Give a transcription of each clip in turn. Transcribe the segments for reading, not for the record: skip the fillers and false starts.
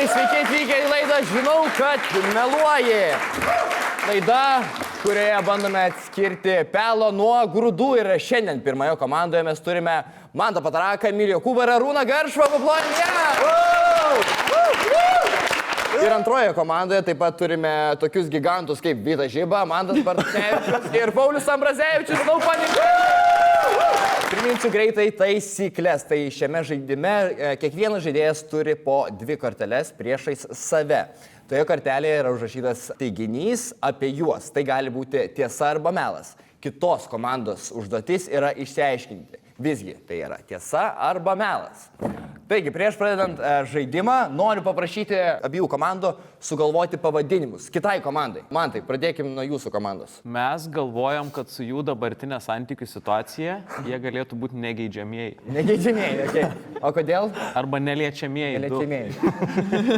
sveiki atvykę į laidą Žinau, kad meluoji. Laida, kurioje bandome atskirti pelą nuo grūdų. Ir šiandien pirmoje komandoje mes turime Mantą Pataraką, Emiliją Kubarą, Arūną Garšvą, paplojame. Ir antroje komandoje taip pat turime tokius gigantus kaip Vytas Žiba, Mantas Bartnevičius ir Paulius Ambrazevičius. Priminsiu greitai taisyklės. Tai šiame žaidime kiekvienas žaidėjas turi po 2 korteles priešais save. Toje kortelėje yra užrašytas teiginys apie juos. Tai gali būti tiesa arba melas. Kitos komandos užduotis yra išsiaiškinti. Visgi tai yra tiesa arba melas. Taigi, prieš pradedant žaidimą, noriu paprašyti abiejų komandų sugalvoti pavadinimus kitai komandai. Mantai, pradėkime nuo jūsų komandos. Mes galvojam, kad su jų dabartinė santykių situacija jie galėtų būti negeidžiamieji. Negeidžiamieji, okei. O kodėl? Arba neliečiamieji. Neliečiamieji.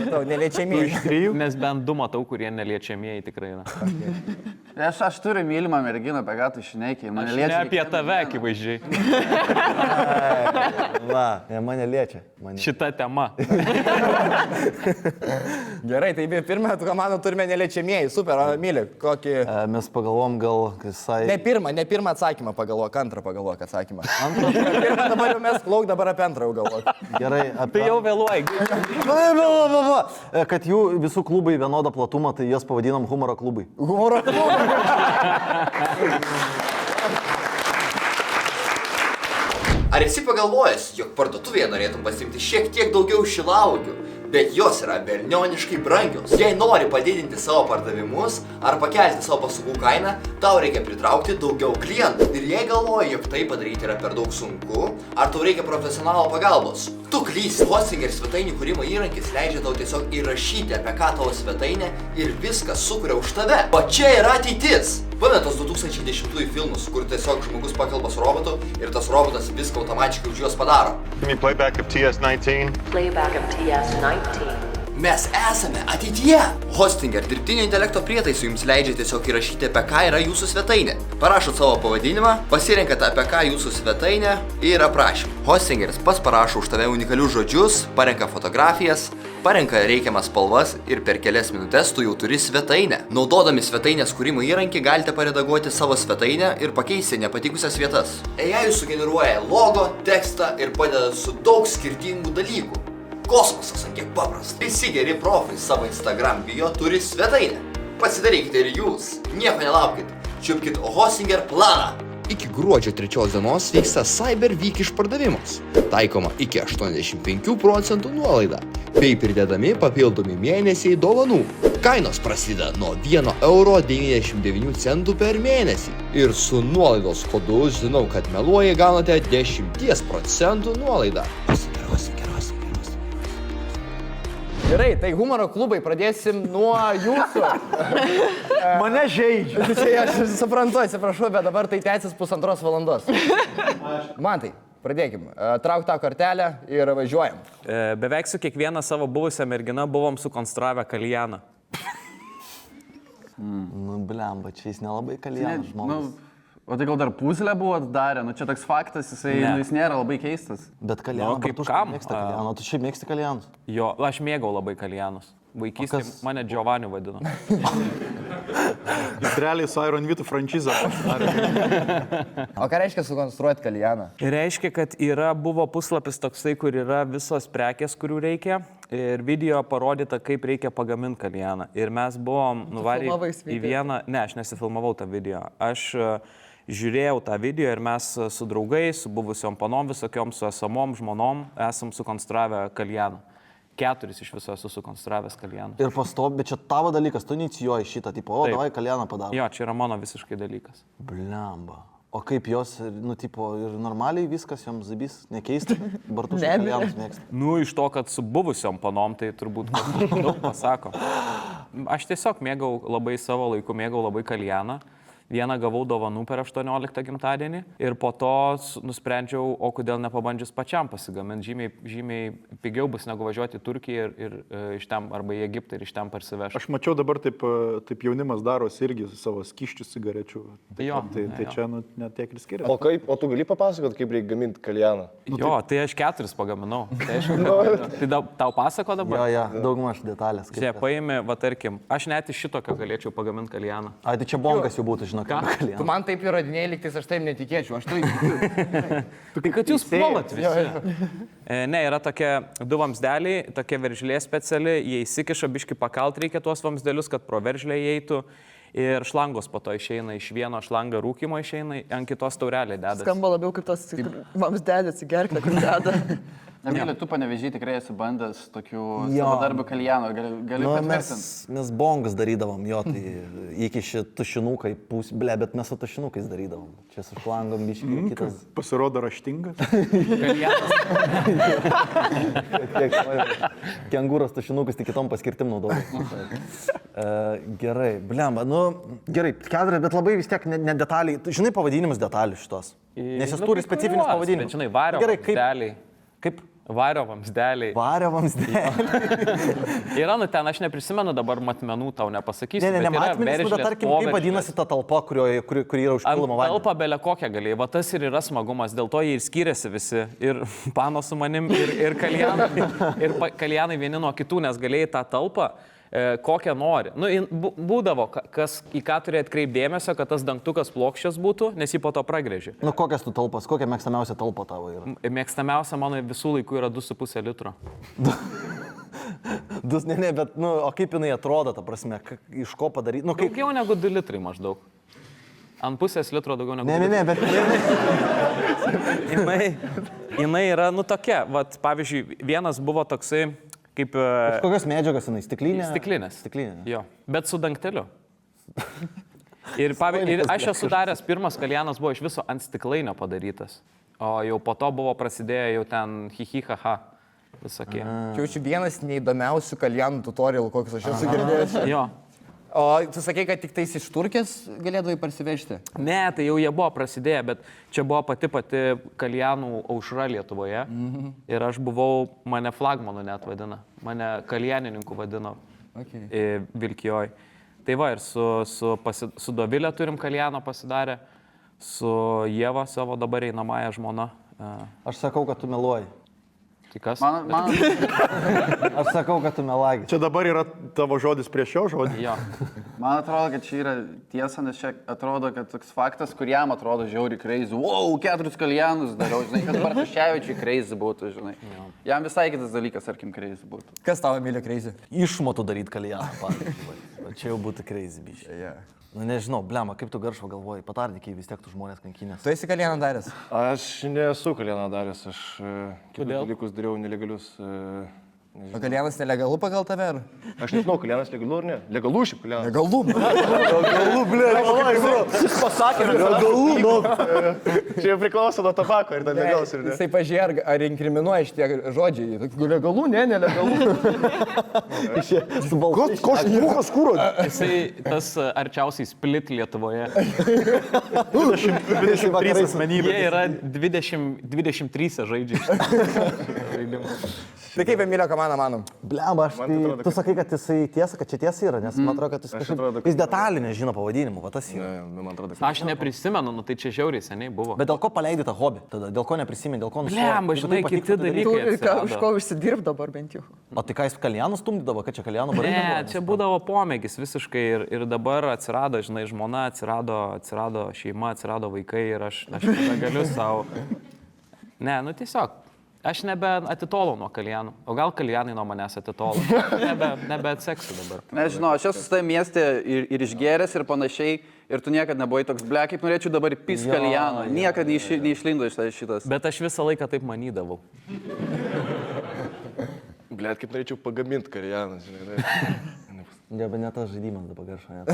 Matau, neliečiamieji. Nes bent 2 matau, kurie neliečiamieji tikrai. Aš turiu mylimą merginą, apie ką tu šneki. Ne apie tave, akivaizdžiai. Va, mane liečia. Šita tema. Gerai, tai pirmą komandą turime neliečiamieji. Super, o Myli, kokį... Mes pagalvom gal visai... Ne pirmą atsakymą pagalvok, antrą pagalvok atsakymą. Pirmą dabar jau mes lauk, dabar apie antrą jau galvok. Gerai, apie... Tai jau vėluoji. Kad jų visų klubai vienodą platumą, tai jas pavadinom humoro klubai. Humoro klubai. Ar esi pagalvojęs, jog parduotuvėje norėtum pasiimti šiek tiek daugiau šilauogių, bet jos yra bernioniškai brangios? Jei nori padidinti savo pardavimus ar pakelti savo paslaugų kainą, tau reikia pritraukti daugiau klientų. Ir jei galvoji, jog tai padaryti yra per daug sunku, ar tau reikia profesionalo pagalbos, tu klysi. Hostinger svetainių kūrimo įrankis leidžia tau tiesiog įrašyti, apie ką tavo svetainė ir viskas sukuria už tave. O čia yra ateitis. Pameni tos 2010 filmus, kur tiesiog žmogus pakalba su robotu ir tas robotas viską automatiškai už juos padaro. Give me playback of TS19. Playback of TS19. Mes esame ateityje. Hostinger dirbtinio intelekto prietaisų jums leidžia tiesiog įrašyti, apie ką yra jūsų svetainė. Parašot savo pavadinimą, pasirenkate, apie ką jūsų svetainė ir aprašymą. Hostingeris pats parašo už tave unikalius žodžius, parenka fotografijas, parenka reikiamas spalvas ir per kelias minutes tu jau turi svetainę. Naudodami svetainės kūrimo įrankį galite paredaguoti savo svetainę ir pakeisti nepatikusias vietas. AI sugeneruoja logo, tekstą ir padeda su daug skirtingų dalykų. Kosmosas ant kiek paprasta. Visi geri profai savo Instagram bio turi svetainę. Pasidarykite ir jūs. Nieko nelaukit. Čiupkit Hostinger planą. Iki gruodžio 3 dienos vyksta Cyber Week išpardavimus. Taikoma iki 85% nuolaida. Bei pridedami papildomi mėnesiai dovanų. Kainos prasideda nuo 1,99 € per mėnesį. Ir su nuolaidos kodu Žinau, kad meluoji gaunate 10% nuolaidą. Gerai, tai humoro klubai, pradėsim nuo jūsų. Mane žaidžia. Čia aš suprantu, atsiprašau, bet dabar tai tęsis 1,5 valandos. Mantai, pradėkim. Trauk tą kortelę ir važiuojam. Beveik su kiekviena savo buvusią merginą buvom sukonstravę kaljaną. Nu, blemba, čia jis nelabai kaljanas žmogus. O tai gal dar puzlę buvo darę? Nu čia toks faktas, jis nėra labai keistas. Bet kaljaną, kaip Bartuška kam? mėgsta kaljaną. Tu šiaip mėgsti kaljanus? Jo, aš mėgau labai kaljanus. Vaikystėje mane Giovanni vadino. Jis realiai su Iron Vitu franšizą pasidarė. O ką reiškia sukonstruoti kaljaną? Reiškia, kad buvo puslapis toksai, kur yra visos prekės, kurių reikia. Ir video parodyta, kaip reikia pagaminti kaljaną. Ir mes buvom nuvarę į vieną... Ne, aš nesifilmavau tą video. Aš žiūrėjau tą video ir mes su draugais, su buvusiom panom, visokiom, su esamom žmonom esam sukonstravę kaljaną. 4 iš viso esu sukonstravęs kaljaną. Ir pastovi, bet čia tavo dalykas, tu inicijuoji šitą, tipo, o, davai kaljaną padarom. Jo, čia yra mano visiškai dalykas. Blemba. O kaip jos, nu, tipo, ir normaliai viskas joms zabys, nekeista? Bartuška kaljanus mėgsta. Nu, iš to, kad su buvusiom panom, tai turbūt daug pasako. Aš tiesiog mėgau labai savo laiku, mėgau labai kaljaną. Vieną gavau dovanų per 18 gimtadienį ir po to nusprendžiau, o kodėl nepabandžius pačiam pasigaminti. Žymiai pigiau bus negu važiuoti į Turkiją ir iš ten arba į Egiptą ir iš ten parsivežti. Aš mačiau dabar taip jaunimas darosi irgi savo skysčių cigarečių. Tai čia net tiek ir skiriasi. O tu gali papasakot, kaip reikia gaminti kaljaną? Jo, tai aš 4 pagaminau. Tai tau pasako dabar? Jo, daugmaž detalės. Čia paėmė, va tarkim, aš net iš šitokio galėčiau pagaminti kaljaną. Ai, tai čia bongas jau būtų, žinok, kaljaną. Tu man taip įrodinėjai, liktais aš taip netikėčiau. Aš tai... Tai kad jūs puolat visi. Ne, yra tokie 2 vamsdeliai, tokia veržlė speciali, jie įsikiša, biški pakalt reikia tuos vamsdelius, kad pro veržlę įeitų. Ir šlangos po to išeina, iš vieno šlangą rūkimo išeina, ant kitos taurelė dedasi. Skamba labiau kaip tos vamsdelis į gerklę, kur deda. Emilė, tu Panevėžy tikrai esi bandęs tokių savadarbių kaljanų, gali patvirtinti? Mes bongus darydavom, jo, tai iki tušinukai, bet mes su tušinukais darydavom. Čia su šlangom biškai kitas. Pasirodo raštingas. Kengūros tušinukas tik kitom paskirtim naudoju. Gerai, blemba, gerai, 4, bet labai vis tiek ne detaliai. Žinai pavadinimus detalių šitos? Nes jis turi specifinius pavadinimus. Žinai, vario vamsdeliai. Kaip? Vario vamsdeliai. Vario vamsdeliai. Yra, ten aš neprisimenu dabar matmenų, tau nepasakysiu. Ne, matmenys, bet tarkim, kaip vadinasi ta talpa, kur yra užpilama vandenį. Talpa belė kokią galėjai, va tas ir yra smagumas, dėl to jie ir skiriasi visi. Ir Pano su manim, ir kaljanai. Ir kaljanai vieni nuo kitų, nes galėjai tą talpą kokią nori. Būdavo, į ką turi atkreipdėmėsio, kad tas dangtukas plokščias būtų, nes jį po to pragrėži. Kokias tu talpas, kokia mėgstamiausia talpa tavo yra? Mėgstamiausia mano visų laikų yra 2,5 litro. Bet, o kaip jinai atrodo, ta prasme, iš ko padaryti? Daugiau negu 2 litrai maždaug. Ant pusės litro daugiau negu 2 litrai. Bet... Jinai yra, tokia, pavyzdžiui, vienas buvo toksai, kaip... Kokios medžiagos jinai? Stiklinė? Stiklinė. Jo, bet su dangteliu. Ir aš esu daręs, pirmas kaljanas buvo iš viso ant stiklainio padarytas. O jau po to buvo prasidėję jau ten hi-hi-ha-ha visokie. Čia jau vienas neįdomiausių kaljanų tutorialų, kokius aš esu girdėjęs. Jo. O tu sakei, kad tik tais iš Turkijos galėdavai parsivežti? Ne, tai jau jie buvo prasidėję, bet čia buvo pati kaljanų aušra Lietuvoje. Ir aš buvau, mane flagmanu net vadina, mane kaljanininku vadino Vilkijoj. Tai va, ir su Dovilė turim kaljaną pasidarę, su Ieva savo dabar einamąją žmoną. Aš sakau, kad tu meluoji. Tai kas? Aš sakau, kad tu melagi. Čia dabar yra tavo žodis prieš jo žodį. Jo. Man atrodo, kad čia yra tiesa, nes čia atrodo, kad toks faktas, kur jam atrodo žiauri crazy. Wow, 4 kaljanus dariau, žinai, kad Bartuševičiui crazy būtų, žinai. Jam visai kitas dalykas, tarkim, crazy būtų. Kas tavo Emilė crazy? Išmotų daryti kaljaną, pavyzdžiui. Čia jau būtų crazy, biškai. Nežinau, blema, kaip tu Garšva galvoji, patardykiai vis tiek tu žmonės kankinės. Tu esi kaljaną daręs? Aš nesu kaljaną daręs, aš kitus dalykus dariau nelegalius. O kaljanas nelegalu pagal tave? Aš nežinau, kaljanas legalu ar ne? Legalu šiaip kaljanas. Legalu. Legalu, blė. Jis pasakė, legalu. Čia jau priklauso nuo tabako ir legalus ir ne. Jisai pažiūrė, ar inkriminuoja šitie žodžiai. Legalu, nelegalu. Koškūras kūro. Jisai tas arčiausiai Split Lietuvoje. 23 asmenybės. Jie yra 23 žaidžiai. Tai kaip Emilio komanda manom? Blemba, tu sakai, kad jisai tiesa, kad čia tiesa yra, nes man atrodo, kad jis detalį nežino pavadinimų, va tas yra. Aš neprisimenu, tai čia žiauriai seniai buvo. Bet dėl ko paleidai tą hobį? Tada dėl ko neprisimeni, dėl ko nusipirkai? Blemba, žinai, kiti dalykai. Už ko užsidirb dabar bent jau. O tai ką jis kaljanų stumdydavo, kad čia kaljanų barai? Ne, čia būdavo pomėgis visiškai ir dabar atsirado, žinai, žmona, atsirado šeima, atsirado vaikai ir aš galiu savo. Ne, tiesiog. Aš nebe atitolau nuo kaljanų, o gal kaljanai nuo manęs atitolo. Nebe atseksiu dabar. Nežinau, aš esu su tai mieste ir išgeręs ir panašiai, ir tu niekada nebuvai toks, ble, kaip norėčiau dabar pis kaljaną. Niekada neišlindo iš šitas. Bet aš visą laiką taip manydavau. Ble, kaip norėčiau pagaminti kaljaną, žinai. Ne, bet ne tas žaidimas dabar Garšva.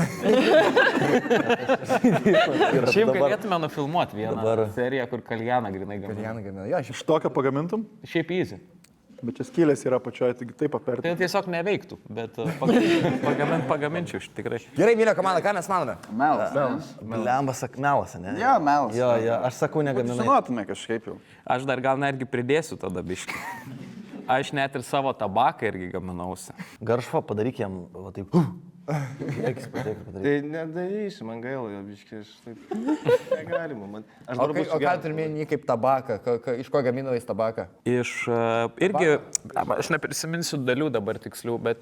Šiaip galėtume nufilmuoti vieną seriją, kur kaljaną grinai gaminam. Iš tokio pagamintum? Šiaip easy. Bet čia skylės yra pačioje, taigi taip aperti. Tai tiesiog neveiktų, bet pagaminčiau iš tikrai. Gerai, mylė komanda, ką mes manome? Melas. Lembas sak melas, ne? Jo, melas. Jo, aš sakau negaminai. Žinotume kažkaip jau. Aš dar gal netgi pridėsiu tada biškį. Aš net ir savo tabaką irgi gaminausi. Garšva, padaryk jam, va taip. Padaryk. Tai nedarysiu, man gaila, jo biškai, aš taip negalima. O ką turime kaip tabaką? Iš ko gaminavai tabaką? Iš irgi, aš neprisiminsiu dalių dabar tiksliau, bet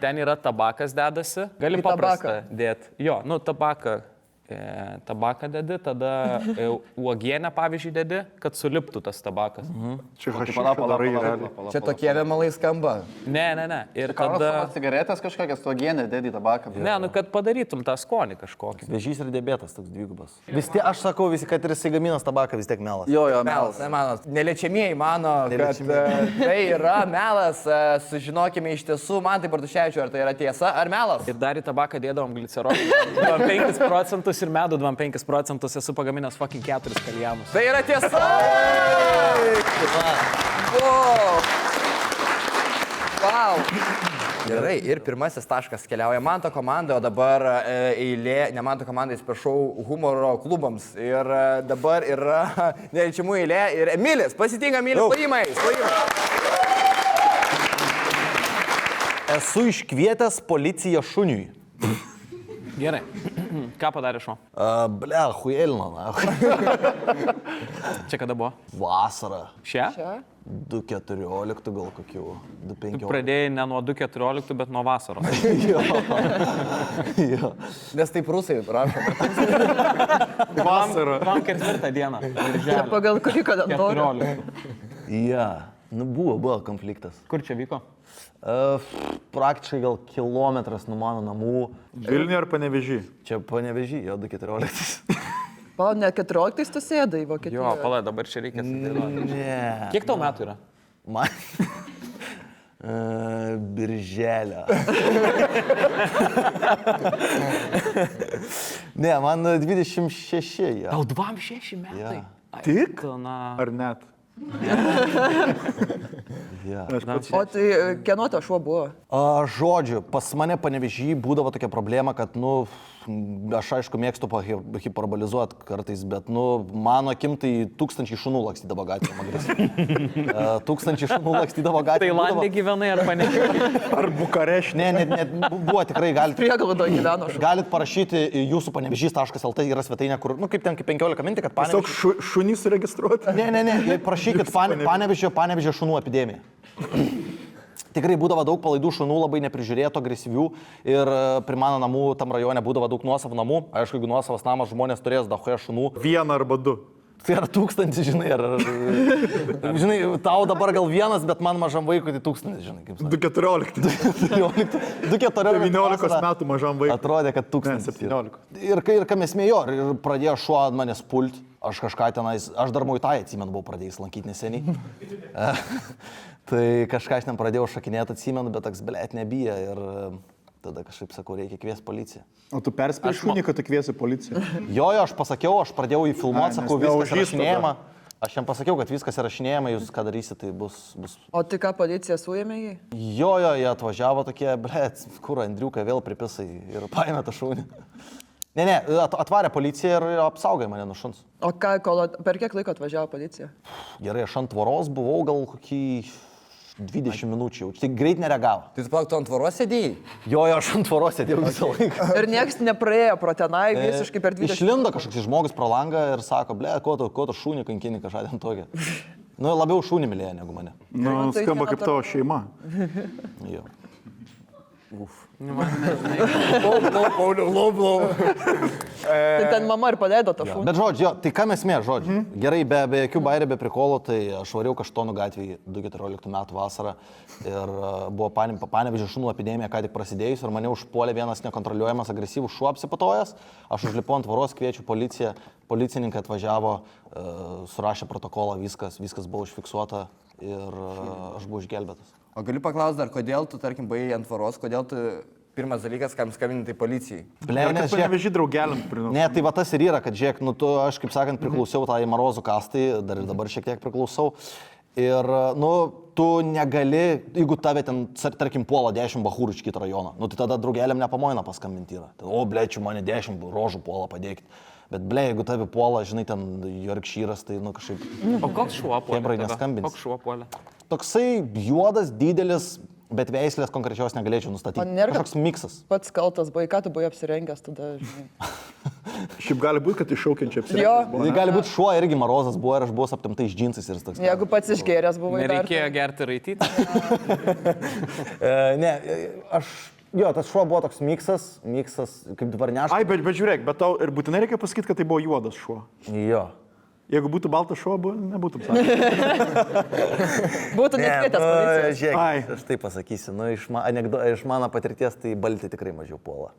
ten yra tabakas dedasi. Gali paprastą dėti. Jo, nu tabaką dedi, tada uogienę, pavyzdžiui, dedi, kad suliptų tas tabakas. Čia padarai. Čia tokie vėmalai skamba. Ne. Ir Tada... tada... cigaretės kažkokias, tu uogienę dedi tabaką. Ne, nu kad padarytum tą skonį kažkokį. Vėžys ir diabetas toks dvigubas. Vis tiek, aš sakau visi, kad ir jisai gaminas tabaką, vis tiek melas. Jo, Melas, melas. Neliečiamieji mano, kad tai yra melas. Sužinokime iš tiesų, man tai Bartuševičiu, ar tai yra tiesa, ar melas. Ir dar į tabaką dėdavom glicerolį. 5% ir medų 25%, esu pagaminęs fucking 4 kaljanus. Tai yra tiesa! Wow! Gerai, ir pirmasis taškas keliauja Manto komandai, o dabar eilė, ne Manto komandai, atsiprašau, humoro klubams. Ir dabar yra neliečiamų eilė ir Emilis, pasitinka Emilis, plojimai. Esu iškvietęs policiją šuniui. Gerai. Ką padarė šuo? Ble, huelino, na. Čia kada buvo? Vasara. Šią? 2.14 gal kokių. 2.15. Pradėjai ne nuo 2.14, bet nuo vasaros. Jo. Nes taip rusai rašo. Vasara. Tam 4 dieną. Čia pagal kurį kalendorių. 14. Ja. Nu, buvo konfliktas. Kur čia vyko? Praktiškai gal kilometras nuo mano namų. Vilniuje ar Panevėžy? Čia Panevėžy, jo 2.14. Pala, ne 14 tu sėdai į Vokietiją. Jo, pala, dabar čia reikia sudėlioti. Ne. Kiek tau metų yra? Man. Birželio. Ne, man 26. Ja. Tau 26 metai. Ja. Tik? Na... Ar net? Ja. O tai kieno to šuo buvo? Žodžiu, pas mane Panevėžy būdavo tokia problema, kad, nu, aš aišku mėgstu hiperbolizuoti kartais, bet, nu, mano akim tai 1000 šunų lakstydavo gatvėm agresyviai. 1000 šunų lakstydavo gatvėm. Tailandė gyvenai ar Panevėžy? Ar Bukarešti? Ne, buvo tikrai, galite. Prieglaudoje gyveno šuo. Galit parašyti jūsų panevežys.lt, yra svetainė, kur, nu, kaip ten, kaip 15 minti, kad Tiesiog Panevėžys. šunys registruoti? Ne, parašykit Panevėžio šunų epidemija. Tikrai būdavo daug palaidų šunų, labai neprižiūrėtų, agresyvių ir prie mano namų tam rajone būdavo daug nuosavų namų. Aišku, jeigu nuosavas namas žmonės turės dahoje šunų. 1 arba 2. Tai yra 1000, žinai, žinai, tau dabar gal 1, bet man mažam vaikui tai 1000, žinai, kaip sakė. 2.14. 19 metų mažam vaikui. Atrodė, kad 1000. Ne, 17. Ir kam esmė jo, ir pradėjo šuo manęs pult. Aš kažką tenais, aš dar Muay-Thai atsimenu, buvau pradėjęs lankyti neseniai. Tai kažką aš ten pradėjau šakinėti, atsimenu, bet toks, blėt, nebijo ir tada kažkaip sakau, reikia kviesti policiją. O tu perspėjai šunį, kad tu kviesi policiją? Jo, aš pasakiau, aš pradėjau jį filmuoti, sakau, viskas įrašinėjama. Aš jam pasakiau, kad viskas įrašinėjama, jūs ką darysite, tai bus... O tai ką, policija suėmė jį? Jo, jie atvažiavo tokie, blėt, kur Andriukai vėl pripisai ir paėmė tą šunį. Ne, atvarė policija ir apsaugai mane nuo šuns. O ką, per kiek laiko atvažiavo policija? Gerai, aš ant tvoros buvau gal kokį 20 minučių, tik greit nereagavo. Tai tu palauk, tu ant tvoros sėdėjai? Jo, aš ant tvoros sėdėjau visą laiką. Ir nieks nepraėjo pro tenai visiškai per 20 minučių. Išlindo kažkoks žmogus pro langą ir sako, ble, ko tu šunį kankini kažką ten tokia. Nu, labiau šunį mylėjo negu mane. Nu, skamba kaip tavo šeima. Jo. Tai ten mama ir paleido tą šunį. Bet žodžiu, tai ką mes mė, žodžiu. Gerai, be jokių bairių, be prikolų, tai aš variau Kaštonų gatvėje 2014 metų vasarą ir buvo Panevėžio šunų epidemija ką tik prasidėjus ir mane užpuolė vienas nekontroliuojamas agresyvus šuo apsipatojęs. Aš užlipau ant tvoros, kviečiu policiją, policininkai atvažiavo, surašė protokolą, viskas buvo užfiksuota ir aš buvau išgelbėtas. O galiu paklausti dar, kodėl tu, tarkim, buvai ant tvoros, kodėl tu pirmas dalykas, kam skambinti policijai? Nes Panevėžy draugeliam prinau. Ne, tai va tas ir yra, kad žiūrėk, nu tu, aš kaip sakant, priklausiau tai Marozų kastai, dar ir dabar šiek tiek priklausau. Ir, nu, tu negali, jeigu tave ten, tarkim, puola 10 bachūrų iš kito rajono, nu, tai tada draugeliam nepamoina paskambinti yra. O, blečiu, mane 10 rožų puola, padėkit. Bet, ble, jeigu tave puola, žinai, ten Jorkšyras, tai, nu, kažkaip... O koks šuo puolė? Hebrai neskambins. Koks šuo puolė? Toksai juodas, didelis, bet veislės konkrečios negalėčiau nustatyti. Kažkoks miksas. Pats kaltas buvai, ką tu buvai apsirengęs tada, žinai. Šiaip gali būti, kad iššaukiančiai Jo. apsirengęs. Tai gali būti šuo, irgi Marozas buvo ir aš buvau aptemtais džinsais ir toks. Jeigu pats išgėręs buvai. Nereikėjo gerti raityti. Ne, aš... Jo, tas šuo buvo toks miksas, kaip dvarneškas. Ai, bet žiūrėk, bet tau ir būtinai reikia pasakyti, kad tai buvo juodas šuo. Jo. Jeigu būtų baltas šuo, nebūtum sakęs. Būtų nekvietęs policijos. Žiūrėk, Ai. aš tai pasakysiu, nu, iš mano patirties tai balti tikrai mažiau puola.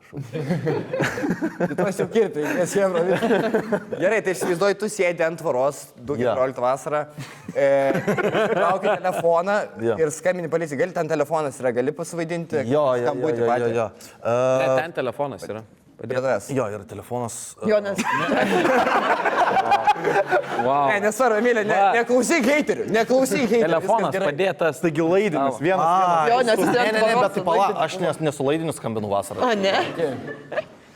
Kitos jau kirtai, nes jie... Gerai, tai įsivaizduoju, tu sėdi ant tvoros, 2014 vasarą, trauki telefoną ir skambini policijai. Gali ten telefonas yra, gali pasvaidinti? Jo. Ten telefonas yra. Jo, ir telefonas. Jo, nes... Wow. Ne, nesvarbu, Emilė, neklausyk heiterių, Telefonas padėtas. Taigi laidinis, vienas. Jo, nes jis Ne, ten bet pala, aš nesu laidinius skambinu vasarą. A, ne?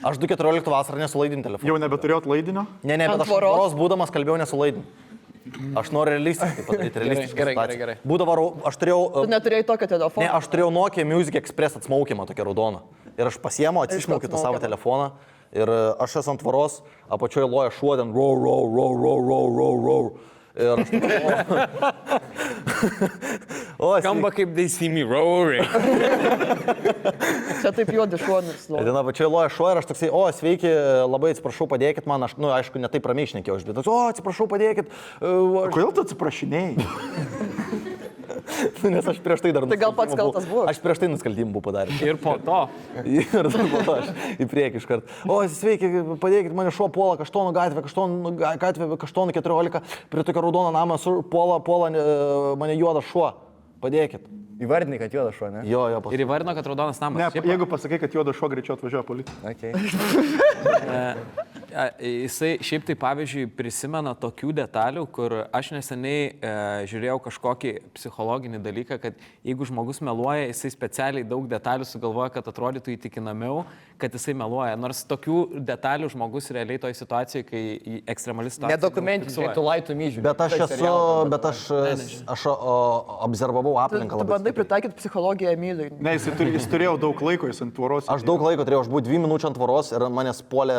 Aš 2014 vasarą nesu laidinių telefonų. Jau nebeturėjot laidinio? Ne, bet aš tvoros būdamas kalbėjau nesu laidinių. Aš noriu realistiškai padaryti, realistiškai. Gerai. Būdavo, aš turėjau... Tu neturėjai tokio telefono? Ne, aš turėjau Nokia Music Express atsmaukimą, tokia raudona. Ir aš pasiemu, atsišmaukiu tą savo telefoną. Ir aš esu ant tvoros, apačioje loja šuo, ten row. Ir aš Skamba kaip they see me roaring. Čia taip juodi šuonis. ten apačioje loja šuo ir aš toksai, sveiki, labai atsiprašau, padėkit man. Aš, aišku, ne taip ramiai šnekėjau, bet atsiprašau, padėkit. Kodėl tu atsiprašinėjai? Nes aš prieš tai dar... Tai gal pats kaltas buvo? Aš prieš tai nusikaltimų buvau padaręs. Ir po to. Ir dar po to aš į priekį iškart. Sveiki, padėkit, mane šuo puola Kaštonų gatvė, Kaštonų 14, prie tokio raudono namą puola mane juodas šuo. Padėkit. Įvardinai, kad juodas šuo, ne? Jo. Ir įvardino, kad raudonas namas. Ne, jeigu pasakai, kad juodas šuo, greičiau atvažiuoja policija. Okay. Jisai šiaip tai pavyzdžiui prisimena tokių detalių, kur aš neseniai žiūrėjau kažkokį psichologinį dalyką, kad jeigu žmogus meluoja, jisai specialiai daug detalių sugalvoja, kad atrodytų įtikinamiau, kad jisai meluoja. Nors tokių detalių žmogus realiai toje situacijoje, kai ekstremali situacija... Nedokumentiškai, tu laitų myžių. Bet aš observavau aplinką Tu labai. bandai pritaikyti psichologiją Emiliui. Ne, jis turėjo daug laiko, jis ant tvoros. Aš daug laiko turėjau, aš buvau 2 minučių ant tvoros ir manęs puolė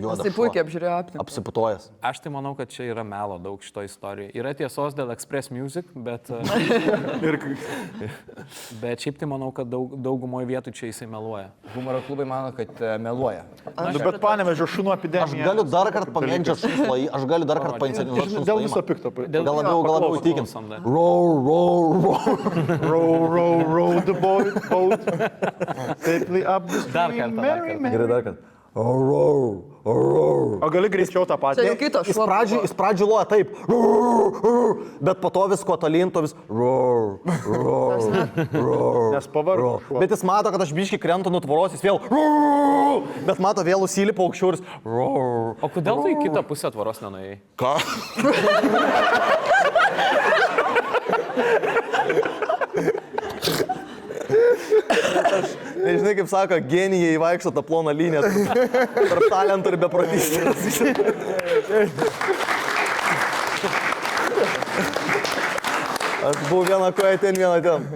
juodas Jisai puikiai apžiūrėjo aplinką. apsiputojęs. Aš tai manau, kad čia yra melo daug šito istorijoje. Yra tiesos dėl Express Music, bet šiaip tai manau, kad daugumoje vietų čia jisai meluoja. Humoro klubai mano, kad meluoja. Bet Panevėžio šunų Aš epidemija. galiu dar kartą pamėgdžioti šuns lojį, aš galiu dar kartą painicijuoti šuns Dėl viso lojimą. pikto. Gal labiau įtikins. Paklausom, Row the boat. Safely up the stream. Gerai, dar kartą. O gali greičiau tą patį? Čia jau kitas šuo. Iš pradžių loja taip, bet po to visko tolyn, to vis. Nes pavargo šuo. Bet jis mato, kad aš biškai krentu nuo tvoros, jis vėl. Bet mato vėl užsilipa aukščiau ir jis. O kodėl tu į kitą pusę tvoros nenuėjai? Ką? Nežinai, kaip sako, genijai vaikšto tą ploną liniją tarp talentų ir beprotystės. Aš buvau vieną koją ten, vieną ten.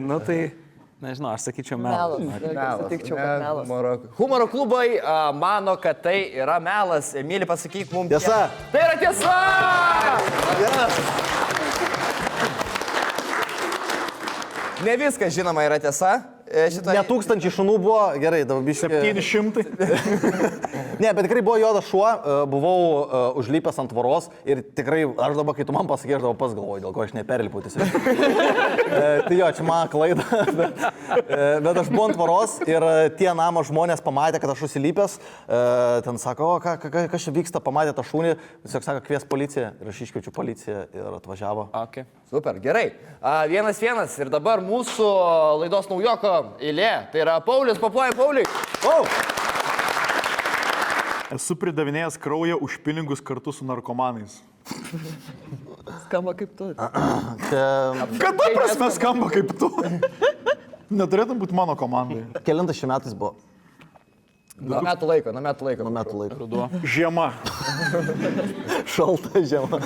Nu tai, nežinau, aš sakyčiau melas. Sutikčiau, kad melas. Humoro klubai mano, kad tai yra melas. Emilį, pasakyk mums. Tiesa. Tai yra tiesa! Ne viskas, žinoma, yra tiesa. Ne 1000 šunų buvo, gerai, dabar biškai. 700. Ne, bet tikrai buvo juodas šuo, buvau užlipęs ant tvoros ir tikrai, aš dabar, kai tu man pasakė, aš dabar pats galvoju, dėl ko aš neperlipu tiesiog. Tai jo, čia mano klaida, bet aš buvau ant tvoros ir tie namo žmonės pamatė, kad aš užsilipęs, ten sako, kas čia vyksta, pamatė tą šunį, tiesiog sako, kvies policiją ir aš iškviečiu policiją ir atvažiavo. Okay. Super, gerai. 1-1 ir dabar mūsų laidos naujoko eilė. Tai yra Paulius, papuojam Pauliui. Esu pridavinėjęs kraują už pinigus kartu su narkomanais. Skamba kaip tu. Kada prasme skamba kaip tu? Neturėtum būti mano komandai. Kelintas šiais metais buvo? Nuo metų laiko. Nuo metų laiko. Ruduo. Žiema. Šalta žiema.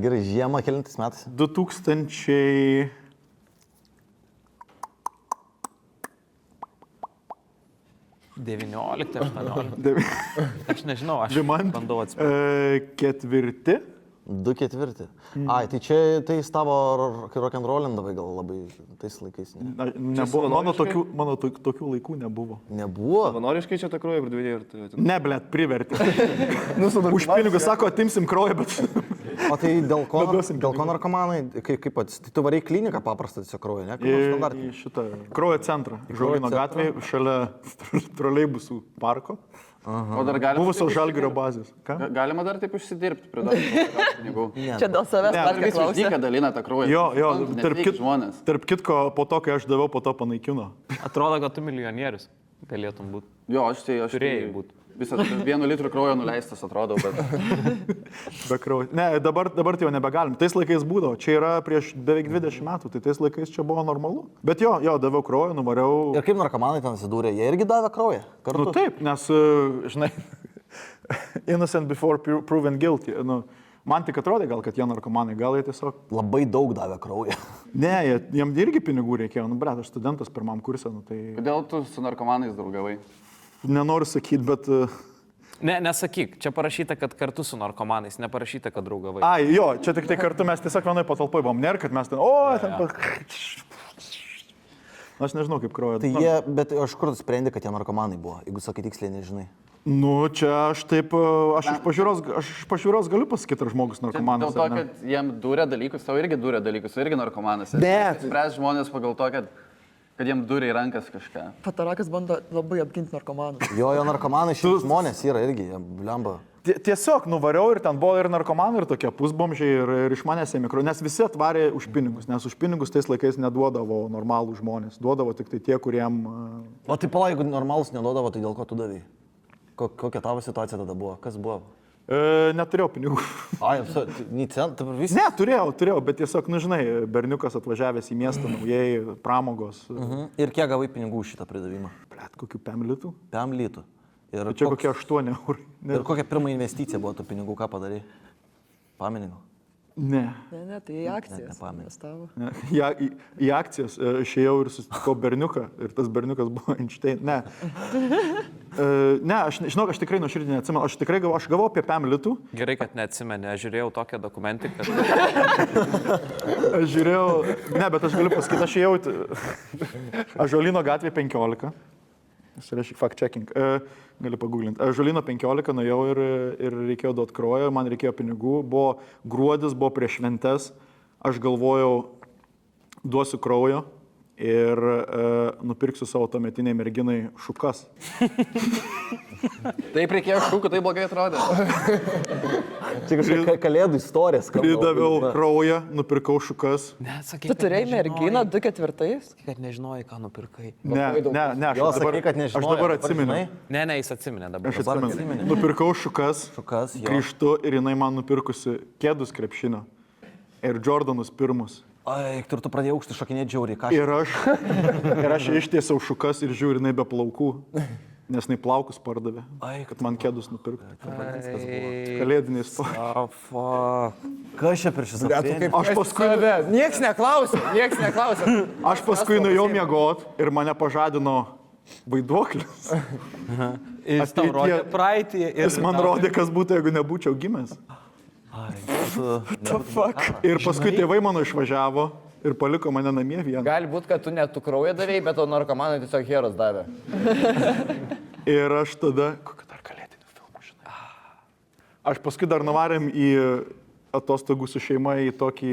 Gerai, žiema kelintas metais? 2000... 19, 18. Aš nežinau, aš bandau atspėti. Ketvirti. 2/4. Ai, tai čia tai tavo rock'n'rollindavai gal labai tais laikais. Nebuvo, mano tokių laikų nebuvo. Nebuvo? Savanoriškai čia tą kraują pridavėjai ir... Ne, blėt, privertė. Už pinigus sako, atimsim kraują, bet... O tai dėl ko narkomanai, kaip pats, tai tu varai kliniką paprastą tiesiog kraują, ne? Į šitą kraujo centrą. Žolino gatvėje, šalia troleibusų parko. O dar galima... Buvusio Žalgirio bazės. Galima dar taip užsidirbti, pridavti pinigų. Čia dėl savęs pat Visi už dyką dalina tą kraują. Jo, tarp kitko, po to, kai aš daviau, po to panaikino. Atrodo, kad tu milijonierius galėtum būti. Jo, aš turėjai būti. Visą 1 litrų kraujo nuleistas, atrodo, bet... Be kraujo. Ne, dabar tai jau nebegalim. Tais laikais būdavo. Čia yra prieš beveik 20 metų, tai tais laikais čia buvo normalu. Bet jo, daviau kraują, nuvariau. Ir kaip narkomanai ten atsidūrė? Jie irgi davė kraują? Kartu? Nu taip, nes, žinai, innocent before proven guilty. Man tik atrodė gal, kad jie narkomanai, gal jie tiesiog... Labai daug davė kraują. Ne, jiem irgi pinigų reikėjo. Bret, aš studentas pirmam kurse, tai... Kodėl tu su narkomanais draugavai? Nenoriu sakyti, bet... Ne, nesakyk, čia parašyta, kad kartu su narkomanais, neparašyta, kad draugavai. Ai, jo, čia tik tai kartu mes tiesiog vienoj patalpoj buvom, nėra, kad mes ten... Aš nežinau, kaip kraujo. Tai jie, bet aš kur tu sprendi, kad jie narkomanai buvo, jeigu sakai tiksliai nežinai? Nu, čia aš taip, aš iš pažiūros galiu pasakyti, ar žmogus narkomanas. Dėl to, kad jiem dūrė dalykus, tau irgi dūrė dalykus, tu irgi narkomanas. Bet... Spręs žmonės pagal to, kad jiem dūrė į rankas kažką. Patarakas bando labai apginti narkomanus. Jo, narkomanai šiandien žmonės yra irgi, jie blemba. Tiesiog nuvariau ir ten buvo ir narkomanai, ir tokie pusbomžiai, ir iš manęs ėmė kraują, nes visi atvarė už pinigus, nes už pinigus tais laikais neduodavo normalų žmonės, duodavo tik tai tie, kuriem... O tai pala, jeigu normalus neduodavo, tai dėl ko tu davai? Kokia tavo situacija tada buvo? Kas buvo? Neturėjau pinigų. Ai, visi? Ne, turėjau, bet tiesiog, žinai, berniukas atvažiavęs į miestą, naujai, pramogos. Ir kiek gavai pinigų šitą pridavimą? Blet, kokių 5 litų? 5 litų. Ir čia kokie 8 eurų. Ir kokia pirma investicija buvo tų pinigų, ką padarai? Pameni? Ne. Ne, tai į akcijas. Nepamenu. Į akcijas išėjau ir susitikau berniuką ir tas berniukas buvo Einštein. Ne, aš tikrai nuoširdžiai neatsimenu. Aš gavau apie 5 litų. Gerai, kad neatsimeni, aš žiūrėjau tokią dokumentiką. Aš žiūrėjau, ne, bet aš galiu pasakyti, aš ėjau Ąžuolyno gatvė 15. Tai reiškia fact checking. Gali paguglinti. Ąžuolyno 15 nuėjau ir reikėjo duoti kraują, man reikėjo pinigų. Buvo gruodis, buvo prieš šventes. Aš galvojau, duosiu kraujo ir nupirksiu savo tuometiniai merginai šukas. Taip reikėjo šukų, tai blogai atrodė. Čia kažkokia kalėdų istorija. Pridaviau kraują, nupirkau šukas. Ne, sakyk, tu turėjai merginą 2/4? Kad nežinojai, ką nupirkai. Ne, aš dabar atsimenu. Ne, jis atsiminė dabar. Aš atsimenu. Nupirkau šukas, grįžtu ir jinai man nupirkusi kėdus krepšinio ir Jordanus pirmus. Ai, ir tu pradėjai aukštį šokinėti žiauriai. Ir aš ištiesiau šukas ir žiūriu, jinai be plaukų. Nes jinai plaukus pardavė, kad man kėdus nupirktų. Kalėdinė istorija. Kas čia per šis apėnė? Aš paskui... Nieks neklausė. Aš paskui nuėjau miegot ir mane pažadino vaiduoklis. Jis tau rodė praeitį. Jis man rodė, kas būtų, jeigu nebūčiau gimęs. Ir paskui tėvai mano išvažiavo ir paliko mane namie vieną. Gali būti, kad tu net tu kraują davėjai, bet o narkomanai tiesiog heros davė. Ir aš tada... Kokią dar kalėdinių filmų, žinai? Aš paskui dar nuvarėm į atostogų su šeima į tokį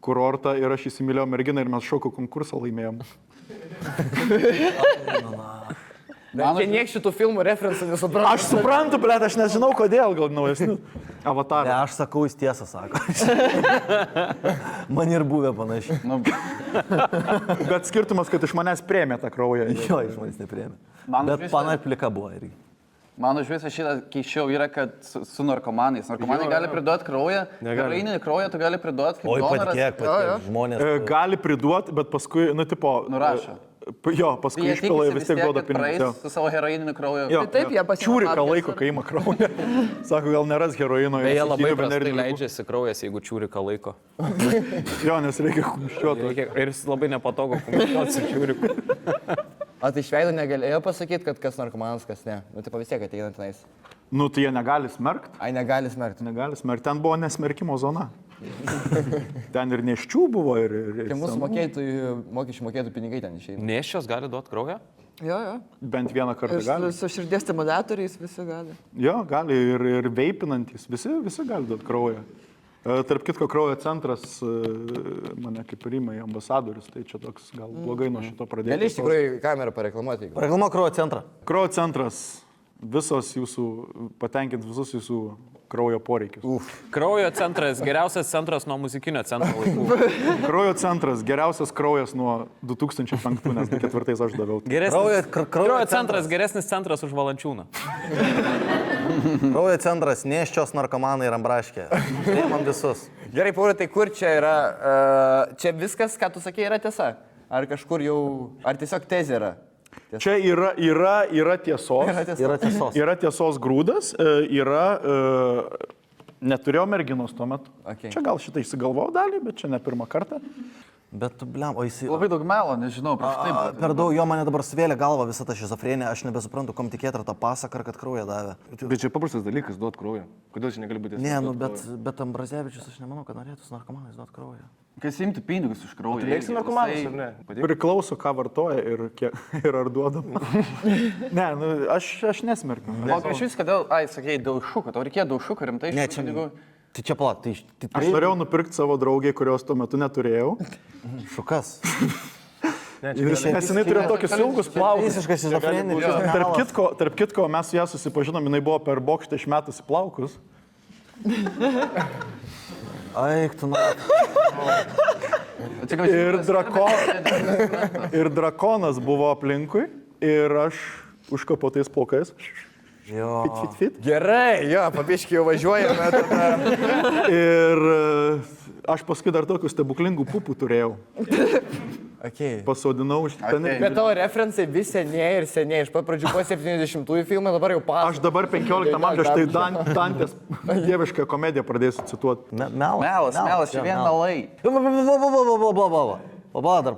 kurortą ir aš įsimylėjau merginą ir mes šokių konkursą laimėjom. Čia nieks šitų filmų referensų nesuprantu. Aš suprantu, blėt, aš nežinau kodėl, gal naujesnių. Avatarą. Ne, aš sakau, jis tiesą sako. Man ir buvę panašiai. Bet skirtumas, kad iš manęs priėmė tą kraują. Jo, iš manęs nepriėmė. Bet pana plika buvo irgi. Mano iš viso šitą keiščiau yra, kad su narkomanais. Narkomanai gali priduoti kraują, heroininį kraują tu gali priduoti kaip donoras. Patikėk, žmonės. Gali priduoti, bet paskui, Nurašo. Jo, paskui išpila ir vis tiek duoda pinigus. Su savo heroininiu krauju. Taip, jie pasiima. Čiūrika laiko, kai ima kraują. Sako, gal neras heroino. Beje, labai prastai leidžiasi kraujas, jeigu čiūrika laiko. Jo, nes reikia kumščiuoti. Ir jis labai nepatogu kumščiuoti su čiūriku. O tai iš veido negalėjo pasakyti, kad kas narkomanas, kas ne. Nu, tai vis tiek ateina tenais. Nu, tai jie negali smerkti. Ai, negali smerkti. Negali smerkti. Ten buvo nesmerkimo zona. Ten ir neščių buvo ir... Tai mūsų mokesčių mokėtų pinigai ten išeina. Nėščios gali duoti kraują? Jo. Bent vieną kartą gali. Su širdies stimuliatoriais visi gali. Jo, gali ir veipinantis. Visi gali duoti kraują. Tarp kitko, kraujo centras mane kaip priima į ambasadorius, tai čia toks gal blogai nuo šito pradėti. Gali iš tikrųjų kamerą pareklamuoti. Pareklamuok kraujo centrą. Kraujo centras. Patenkint visus jūsų kraujo poreikius. Kraujo centras, geriausias centras nuo muzikinio centro laikų. Kraujo centras, geriausias kraujas nuo 2005, nes 2004 aš daviau. Kraujo centras, geresnis centras už Valančiūną. Kraujo centras, nėščios narkomanai ir ambraškė. Priimam visus. Gerai, Pauliau, tai kur čia yra? Čia viskas, ką tu sakei, yra tiesa? Ar kažkur jau, ar tiesiog tezė yra? Tiesa. Čia yra tiesos. Yra tiesos grūdas, neturėjau merginos tuo metu. Okay. Čia gal šitą išsigalvojau dalį, bet čia ne pirmą kartą. Bet, bliam, o jis... Labai daug melo, nežinau, prieš tai. Per daug, jo mane dabar svėlė galva visą tą šizofreniją, aš nebesuprantu, kom tikėti, ar tą pasaką, ar kad kraują davė. Bet čia paprastas dalykas, duot kraują. Kodėl čia negali būti? Ne, nu, bet Ambrazevičius, aš nemanau, kad norėtų su narkomanais duot kraują. Kas imti pinigus už kraują? Tu mėgsi narkomanus, ar ne? Priklauso, ką vartoja ir ar duodam. Ne, nu, aš nesmerkiu. O prieš vis, kodėl, sakėjai, dėl šūko, tau reikėjo dėl šūko rimtai iš pinigų? Tai čia pala, tai... Aš norėjau nupirkti savo draugiai, kurios tuo metu neturėjau. Šukas. Nes jinai turėjo tokius ilgus plaukus. Visiškai šizofreninis. Tarp kitko, mes su ją susipažinom, jinai buvo per bokštą išmetusi plaukus. Aik, tu Ir drakonas buvo aplinkui ir aš užkapau tais plaukais. Jo. Fit. Gerai, jo, pabiškai jau važiuojame tada. Ir aš paskui dar tokių stebuklingų pupų turėjau. Okay. Pasodinau iš ten. Bet tavo referencai vis senėja ir senėja. Iš pat pradžių po 70-ųjų filmai, dabar jau pas. Aš dabar 15 amžiaus, tai Dantės dievišką komediją pradėsiu cituoti. Melas, čia vien melai.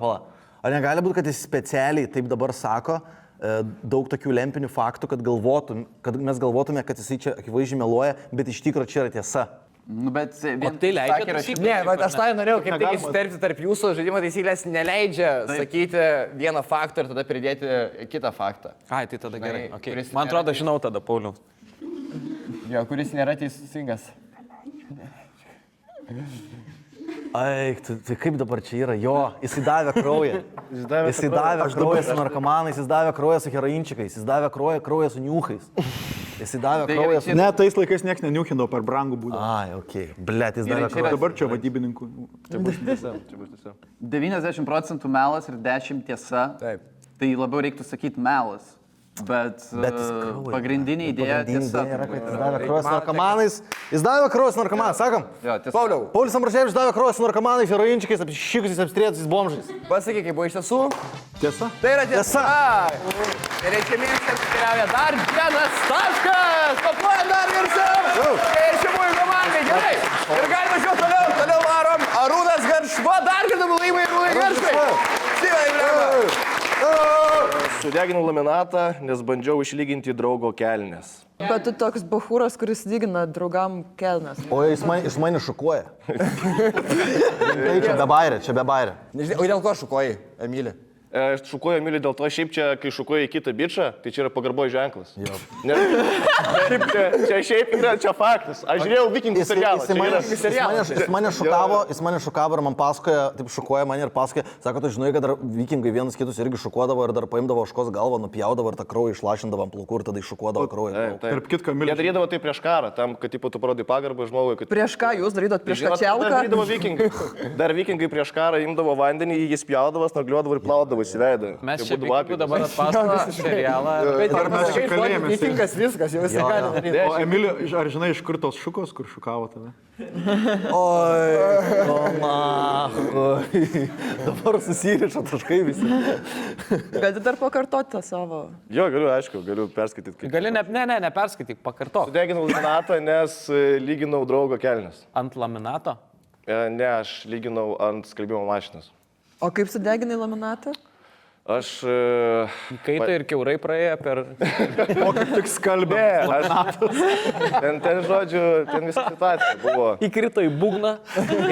Pala. Ar negali būti, kad jis specialiai taip dabar sako daug tokių lempinių faktų, kad mes galvotume, kad jisai čia akivaizdžiai meluoja, bet iš tikrųjų čia yra tiesa. Nu, bet tai leidžia rašyti. Ne, bet aš tai norėjau kaip tik įsiterpti tarp jūsų žaidimo taisyklės, neleidžia sakyti vieną faktą ir tada pridėti kitą faktą. Ai, tai tada gerai. Okay. Man atrodo, žinau tada, Pauliau. Jo, kuris nėra teisingas. Aik, tai kaip dabar čia yra? Jo, jis davė kraują. Jis davė kraują su narkomanais, jis davė kraują su heroinčikais, jis davė kraują su niūchais. Jis davė kraują su... Ne, tais laikais nieks neniūkindavo per brangų būdą. Ai, okei. Blet, jis davė kraują. Dabar čia vadybininkų. Čia bus tiesa. 90% melas ir 10 tiesa. Taip. Tai labiau reiktų sakyti melas. Bet pagrindinė idėja tiesa. Jis davė kraują su narkomanais. Jis davė kraują su narkomanais, sakom? Pauliau. Paulius Ambrazevičius davė kraują su narkomanais, heroinčikais, apšikus, apstrėtusiais bomžais. Pasakyk, kaip buvo iš tiesų? Tiesa? Tai yra tiesa. Ir reikėmės, kad keliauja dar vienas taškas. Papuojam dar garsiau. Ir šimųjų komandai, gerai. Ir galime važiuoti toliau varom. Arūnas Garšva, dar vienam laimai Arūnai Garšvai. Sudeginau laminatą, nes bandžiau išlyginti draugo kelnes. Bet tu toks bachūras, kuris lygina draugam kelnes. O jis mane šukuoja. Čia be bairė. O dėl ko šukuoji, Emilį? Šukuoju Emilį dėl to, šiaip čia, kai šukuoju į kitą bičą, tai čia yra pagarbo ženklas. Šiaip yra čia faktas. Aš žiūrėjau Vikingų serialą. Jis mane šukavo ir man pasakoja, taip šukuoja mane ir pasakoja, sako, tu žinai, kad dar Vikingai vienas kitus irgi šukuodavo ir dar paimdavo ožkos galvą, nupjaudavo ir tą kraują išlašindavo ant plaukų ir tada iššukuodavo kraują. Tarp kitko, Emilį. Jie darydavo tai prieš karą, tam, kad tu parodai pagarbą žmogui. Prieš ką jūs darydot? Prieš kačialką? Dar Vikingai prieš karą imdavo vandenį, jis pjaudavo, snagliuodavo ir plaudavo vėliavus į veidą. Mes Tai čia būtų apimtas. dabar atpasakosime serialą. Bet Ar mes čia kalėjome? Vikingas viskas, jau jisai gali daryti. O Emilio, ar žinai, iš kur tos šukos, kur šukavo tave? Oi, tomahoj. Dabar susiriša taškai visi. Gali dar pakartoti tą savo. Jo, galiu, aišku, galiu perskaityti. Kaip... Gali neperskaityk, pakartok. Sudeginau laminatą, nes lyginau draugo kelnes. Ant laminato? Ne, aš lyginau ant skalbimo mašinos. O kaip sudeginai laminatą? Aš... Kaita ir kiaurai praėjo per... O kaip tik skalbė. Ten žodžiu, ten visa situacija buvo. Įkrito į būgną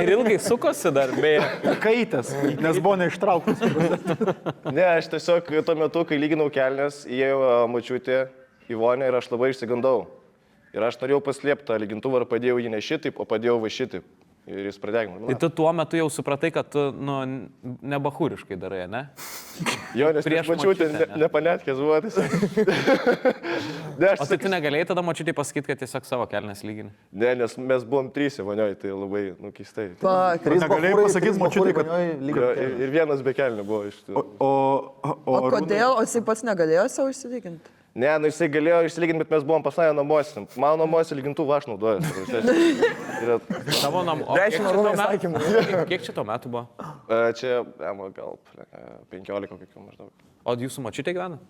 ir ilgai sukosi dar, beje. Kaitės, nes buvo neištrauktas. Ne, aš tiesiog tuo metu, kai lyginau kelnes, įėjau močiutė į vonę ir aš labai išsigandau. Ir aš norėjau paslėpti tą lygintuvą ir padėjau jį ne šitaip, o padėjau va šitaip. Ir jis pradegino. Tai tu tuo metu jau supratai, kad tu nebahūriškai darai, ne? Jo, nes prieš močiutę nepanetkės buvo. O tai tu negalėjai tada močiutė pasakyti, kad tiesiog savo kelnes lygini? Ne, nes mes buvom 3 vonioj, tai labai keistai. Negalėjai pasakyti močiutė, kad... Ir vienas be kelnių buvo iš tų. O kodėl? O jisai pats negalėjo savo išsilyginti? Ne, nu jisai galėjo išsilyginti, bet mes buvom pas mane namuose. Mano namuose lygintuvą aš naudoju. Tavo namuose. Kiek čia tuo metu buvo? Čia, gal 15 kokių maždaug. O jūsų močiutė gyvena?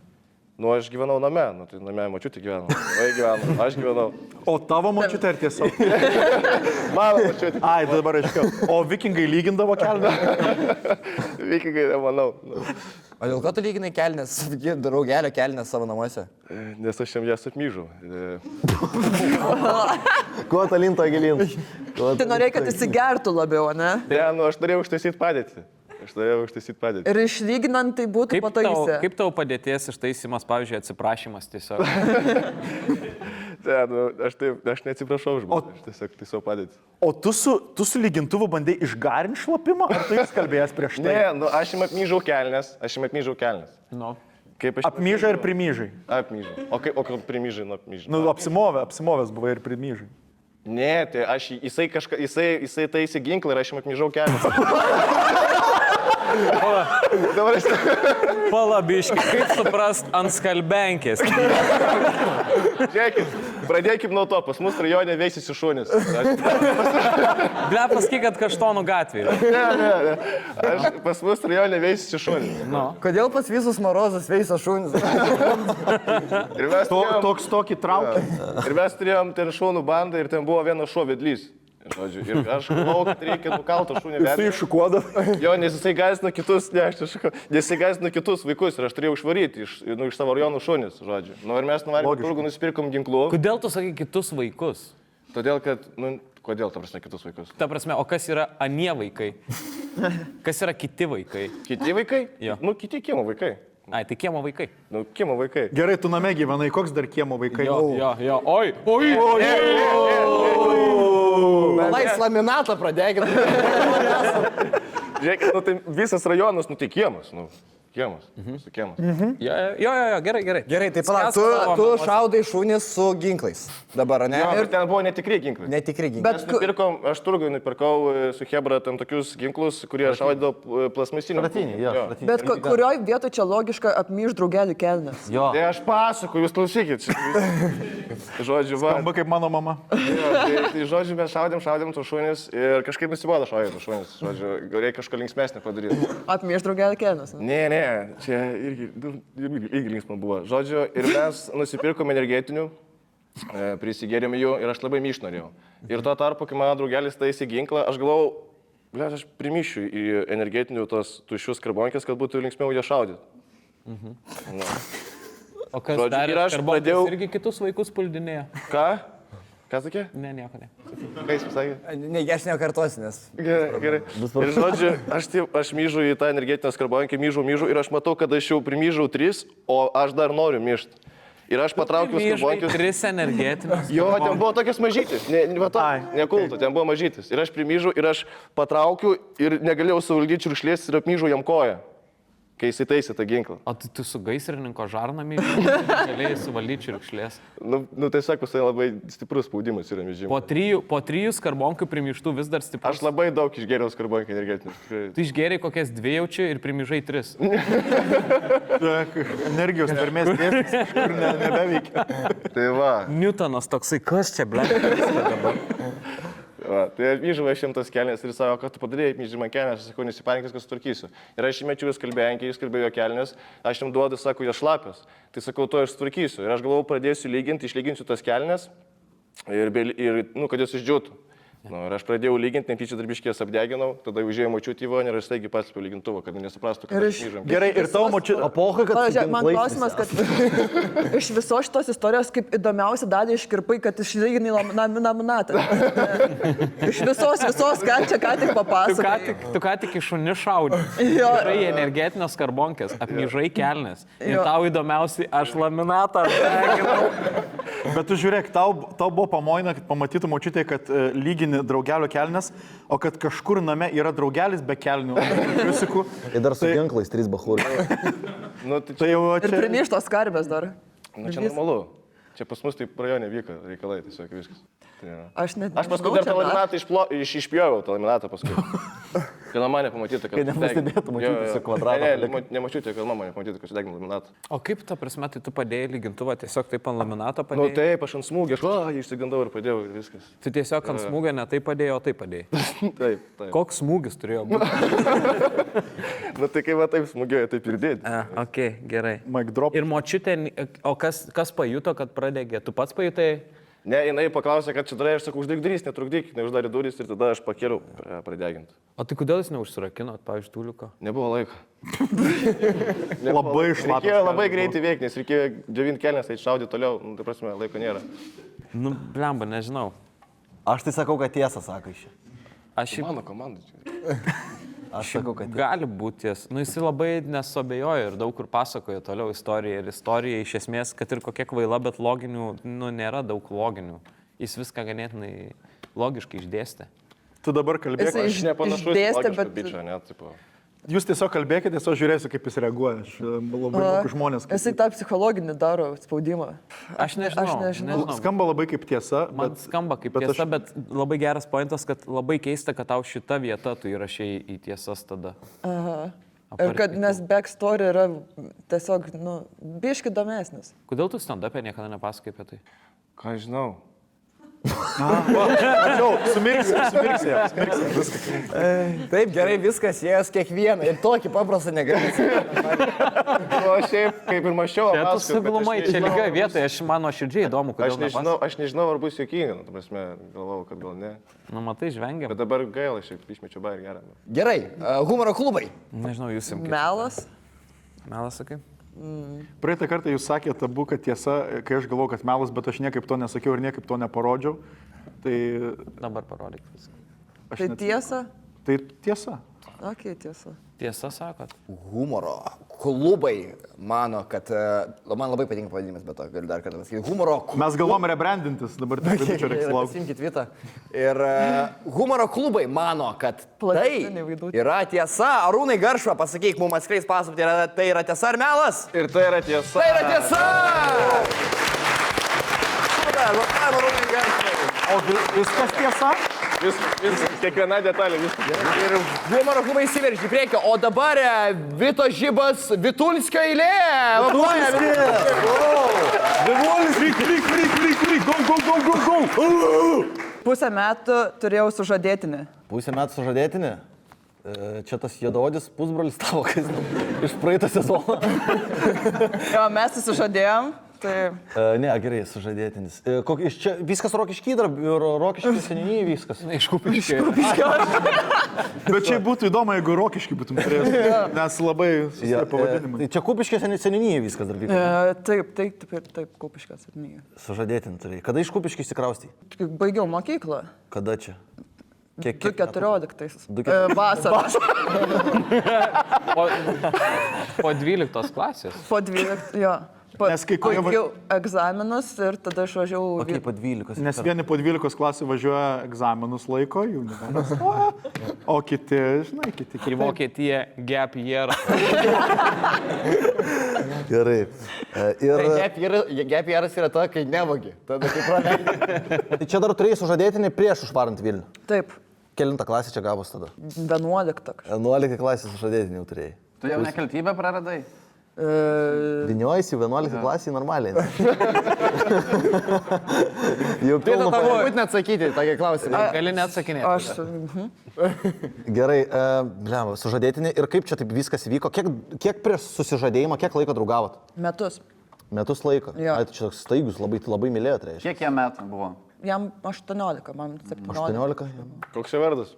Nu, aš gyvenau name, nu, tai name močiutė gyveno. Vai gyveno, aš gyvenau. O tavo močiutė ar tiesiog? Mano močiutė. Ai, dabar aiškiau. O vikingai lygindavo kelnes? Vikingai, nemanau. O dėl ko tu lyginai kelnes, draugelio kelnes savo namuose? Nes aš jam jas atmyžau. Kuo talinto gilin? Tai norėjai, kad įsigertų labiau, ne? Ne, nu, aš norėjau užtaisyti padėtį. Ir išlyginant tai būtų pataisę. Kaip tavo padėties ištaisimas, pavyzdžiui, atsiprašymas tiesiog? Ne, nu, aš neatsiprašau žmonės, aš tiesiog taisau padėtį. O tu su lygintuvu bandai išgarinti šlapimą, ar tu jis kalbėjęs prieš tai? Ne, nu, aš jam apmyžau kelnes. Nu. Apmyžai ir primyžai? Apmyžai. O kaip primyžai, nu apmyžai? Nu, apsimovęs buvai ir primyžai. Ne, tai jisai taisė ginklą ir aš jam apmyžau kelnes. Palabiški, kaip suprast ant skalbenkės? Žiūrėkit, pradėkim nuo to, pas mus rajone veisėsi šunys. Ble, pasakyk, kad Kaštonų gatvėje. Ne. Pas mus rajone veisėsi šunys. No. Kodėl pas visus Morozas veisa šunis? Tokį traukia. Ir mes turėjom ten šunų bandą ir ten buvo vienas šuo vedlys. Žodžiu, ir aš galvojau, kad reikia nukalto šunį vedlį. Jisai iššukuoda. Jo, nes jisai gąsdino kitus, nes jisai gąsdino kitus vaikus ir aš turėjau išvaryti iš savo rajonų šunis, žodžiu. Nu, ir mes nuvarėm turgų, nusipirkom ginklų. Kodėl tu sakai kitus vaikus? Todėl, kad, kodėl, ta prasme, kitus vaikus? Ta prasme, o kas yra anie vaikai? Kas yra kiti vaikai? Kiti vaikai? Jo. Nu, kiti kiemo vaikai. Ai, tai kiemo vaikai. Nu, kiemo vaikai. Gerai, tu name gyvenai, koks dar kiemo vaikai? Jo. Oi. Malais laminatą pradėkit. Žiūrėkit, nu, tai visas rajonas, nu, tai kiemas, nu. Kiemas. Su kiemas. Jo, gerai. Gerai, tai palauk, tu šaudai šunis su ginklais dabar, ne? Jo, ir ten buvo netikri ginklai. Netikri ginklai. Aš turgui nupirkau su Hebra tam tokius ginklus, kurie šaudydavo plasmasinių. Bet kurioj vietoje čia logiška apmyž draugelį kelnes? Jo. Tai aš pasakoju, jūs klausykit. Žodžiu, va. Skamba kaip mano mama. Tai žodžiu, mes šaudėm tus šunis ir kažkaip nusibodo šaudėm tus šunis. Žodžiu, reikia kažką linksmesnį padaryti. Apmyž draugelį kelnes? Ne, čia irgi linksma buvo. Žodžiu, ir mes nusipirkom energetinių, prisigėrėm jų ir aš labai myš norėjau. Ir tuo tarpu, kai mano draugelis taisė ginklą, aš galvojau, aš primyšiu į energetinių tos tuščius karbonkės, kad būtų linksmiau ją šaudyti. O kas dar karbonkės irgi kitus vaikus puldinėjo? Ką? Ką sakė? Ne, nieko ne. Ką jis pasakė? Ne, aš nekartosiu, nes... Gerai. Ir žodžiu, aš myžu į tą energetinę skarbonkę, myžu ir aš matau, kad aš jau primyžau 3, o aš dar noriu myžti. Ir aš patraukiu skarbonkius. 3 energetinės. Jo, ten buvo tokias mažytis. Nekultų, ten buvo mažytis. Ir aš primyžu ir aš patraukiu ir negalėjau suvaldyti čiurkšlės ir apmyžu jam koją. kai jis įtaisė tą ginklą. O tu su gaisrininko žarnami galėjai suvaldyti čiurkšlės. Nu tiesiog pas tai labai stiprus spaudimas yra mižimo. Po 3 skarbonkių primyštų vis dar stiprus. Aš labai daug išgėriau skarbonkių energetinių. Tu išgėriai kokias 2 jaučių ir primyžai 3. Energijos vermės dėsnis kažkur nebeveikia. Tai va. Newtonas toksai, kas čia, ble? Va, tai myžavai šimtas kelnes ir sako, kad tu padarėjai myžimą kelnes, aš sakau, nesipaninkis, kad sutvarkysiu. Ir aš įmečiu, jis kalbėjo kelnes, aš jam duodu, sako, jo šlapios. Tai sakau, to aš sutvarkysiu. Ir aš galvoju, pradėsiu lyginti, išlyginsiu tas kelnes ir kad jos išdžiūtų. Ir aš pradėjau lyginti, netyčia darbiškės apdeginau, tada užėjau močiutį į vonį ir aš taigi paslėpiau lygintuvą, kad nesuprastų, kad aš myžam. Gerai, ir tavo močiutė. Epocha, kad... Man klausimas, kad iš visos šitos istorijos kaip įdomiausia dalį iškirpai, kad išlyginai laminatą. Iš visos, ką tik papasakojai. Tu ką tik iš šunį šaudai. Myžai energetinės karbonkės, apmyžai kelnes. Ir tau įdomiausiai, aš laminatą apdeginau. Bet tu žiūrėk, tau buvo pamoina, kad pamatytų močiutė, kad lygini draugelio kelnes, o kad kažkur name yra draugelis be kelnių. Ir dar su ginklais 3 bachūrai. Tai jau čia... Ir primyštos skarbės dar. Čia normalu. Čia pas mus taip rajone vyko reikalai, tiesiog viskas. Aš paskui dar tą laminatą išpjoviau, tą laminatą paskui. Kad mama nepamatytų, kad... Kai nepastebėtų močiutė su kvadratu. Ne, nemačiūtė, kad mama nepamatytų, kad sudegino laminatą. O kaip ta prasme, tai tu padėjai lygintuvą tiesiog taip ant laminato padėjai? Taip, aš ant smūgio, aš išsigandau ir padėjau ir viskas. Tu tiesiog ant smūgio ne taip padėjai, o taip padėjai. Taip. Koks smūgis turėjo būti? Tai kai va taip smūgioja, taip ir dėti. Ok, gerai. Mic drop. Ir močiutė, o kas pajuto, kad pradegė? Tu pats pajutai? Ne, jinai paklausė, kad čia darai, aš sakau, uždaryk durys, netrukdyk, neuždarė durys ir tada aš pakėliau pradeginti. O tai kodėl jūs neužsirakinot, pavyzdžiui, tuliuko? Nebuvo laiko. Labai šlapas. Reikėjo labai greitai veikti, nes reikėjo džiovinti kelnes, tai šaudyti toliau, tai prasme, laiko nėra. Nu, blemba, nežinau. Aš tai sakau, kad tiesą sako iš čia. Mano komanda čia. Aš sakau, kad gali būti ties. Nu, jis labai nesuabejojo ir daug kur pasakojo toliau istoriją. Ir istorija iš esmės, kad ir kokia kvaila, bet loginių, nėra daug loginių. Jis viską ganėtinai logiškai išdėstė. Tu dabar kalbėk. Aš nepanašus logišką bičą, net, tipo. Jūs tiesiog kalbėkite, tiesiog žiūrėsiu, kaip jis reaguoja. Aš labai moku žmonės. Jisai tą psichologinį daro spaudimą. Aš nežinau. Skamba labai kaip tiesa. Man skamba kaip tiesa, bet labai geras pointas, kad labai keista, kad tau šita vieta tu įrašei į tiesas tada. Aha. Ir kad, nes backstory yra tiesiog, biški įdomesnis. Kodėl tu stand-up'e niekada nepasakai apie tai? Ką žinau. Mačiau, sumirksė. Taip, gerai, viskas jėjas kiekvieną ir tokį paprastą negali. O šiaip, kaip ir mačiau, čia tu suglumai, čia lygiai vietoje, mano širdžiai įdomu, kodėl nepasakė. Aš nežinau, ar bus juokinga, ta prasme, galvojau, kad gal ne. Nu, matai, žvengiam. Bet dabar gaila, šiaip išmečiau bairį gerą. Gerai, humoro klubai. Nežinau, jūs imkite. Melas? Melas, sakai? Praeitą kartą jūs sakėte abu, kad tiesa, kai aš galvoju, kad melas, bet aš niekaip to nesakiau ir niekaip to neparodžiau. Tai... Dabar parodyk viską. Tai tiesa? Tai tiesa. Ok, tiesa. Tiesa sakot? Humoro klubai mano, kad... Man labai patinka pavadinimas, bet to galiu dar kartą pasakyti. Humoro klubai. Mes galvom rebrandintis, dabar tik čia reiks laukti. Pasimkit vitą. Ir humoro klubai mano, kad tai yra tiesa. Arūnai Garšva, pasakyk, mums atskleis paslaptį, tai yra tiesa ar melas? Ir tai yra tiesa. Tai yra tiesa! Super, Arūnai Garšva. O viskas tiesa? Kiekviena detalė, viskas. Ir humoro klubai įsiveržė į priekį, o dabar Vito Žibas Vitulskio eilė. Go! Pusę metų turėjau sužadėtinį. Pusę metų sužadėtinį? Čia tas juodaodis pusbrolis tavo, kas iš praeito sezono. Jo, mes susižadėjom. Tai... Ne, gerai, sužadėtinis. Iš čia viskas Rokišky, Rokišky seninį viskas. Iš Kupiškio. Bet čia būtų įdomu, jeigu Rokišky būtum turėjęs, nes labai pavadinimai. Čia Kupiškio seninį viskas dar vyko. Taip, Kupiškio seninį. Sužadėtinį turėjai. Kada iš Kupiškio išsikraustei? Baigiau mokyklą. Kada čia? 2014. Vasarą. Po 12 klasės. Po 12, jo. Nes kai kurie baigiau egzaminus ir tada išvažiavau. Kaip po 12. Nes vieni po 12 klasių važiuoja egzaminus laiko, jų nebestoja, o kiti, žinai, kiti. Į Vokietiją gap year. Gerai. Gap yearas yra ta, kai nevagi. Tada kaip praleidai. Tai čia dar turėjai sužadėtinį prieš užvarant Vilnių. Taip, Kelintą klasę čia gavos tada? 11. 11 klasės sužadėtinį jau turėjai. Tu jau nekaltybę praradai? Vyniojasi 11 klasį normaliai. Jau Tai pilno tavo būtina atsakyti tokį klausimą. Gali neatsakinėti. Aš. Gerai, blem, sužadėtinį ir kaip čia taip viskas įvyko? Kiek prieš susižadėjimą, kiek laiko draugavot? Metus. Metus laiko? Jo. Ai, tai čia toks staigus, labai mylėjot, reiškia. Kiek jam metų buvo? Jam 18, man 17. 18? Koks čia vardas?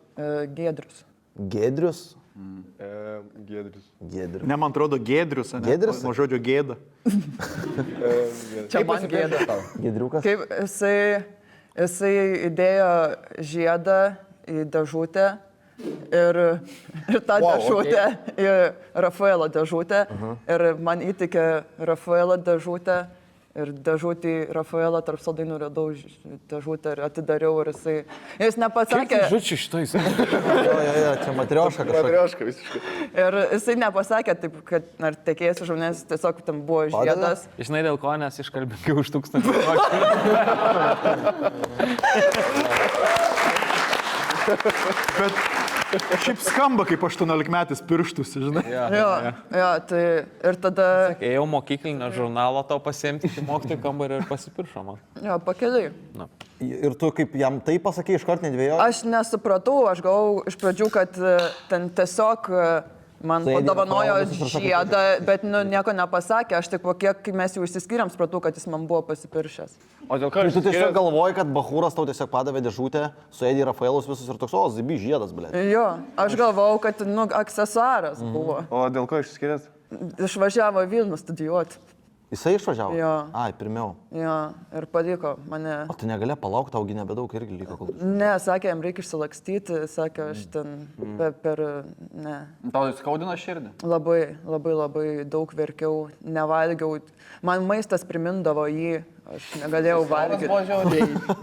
Giedrius. Gedrius? Giedrius. Gedrius. Ne, man atrodo, Giedrius, ne? Giedrius? Nuo žodžio gėda. Čia man gėda. Gedriukas? Kaip jisai įdėjo žiedą į dėžutę ir tą dėžutę į Rafaelo dėžutę ir man įtikė Rafaelo dėžutę ir dėžutį Rafaelą tarp saldainių radau dėžutę ir atidariau ir jis nepasakė. Žučiu šitoj. Jo, čia matrioška kažkokia. Matrioška visiškai. Ir jisai nepasakė taip, kad ar tekėjęs už manęs, tiesiog tam buvo žiedas. Žinai dėl ko, nes iškalbingiau už 1000 Bet šiaip skamba kaip 18-metis pirštus, žinai. Jo, tai ir tada... Ėjau mokyklinio žurnalo tau pasiimti į mokytojų kambarį ir pasipiršo man. Jo, pakeliai. Ir tu kaip jam tai pasakei, iškart nedvėjau? Aš nesupratau, aš galvojau iš pradžių, kad ten tiesiog man padovanojo žiedą, bet nieko nepasakė. Aš tik po kiek mes jau išsiskyrėm, supratau, kad jis man buvo pasipiršęs. O dėl ko Tu tiesiog galvoji, kad Bahūras tau tiesiog padavė dėžutę, suėdė Rafaelus visus ir toks, o, zibi žiedas, blė. Jo, aš galvojau, kad, aksesuaras buvo. O dėl ko išsiskyrėt? Išvažiavo Vilnių studijuoti. Jisai išvažiavo? Jo. Ai, pirmiau. Jo, ir paliko mane. O tu negali palaukti, augi nebedaug irgi liko kol. Ne, sakė, jam reikia išsilakstyti, sakė, aš ten ne. Tau skaudino širdį? Labai daug verkiau, nevalgiau. Man maistas primindavo jį, aš negalėjau valgyti.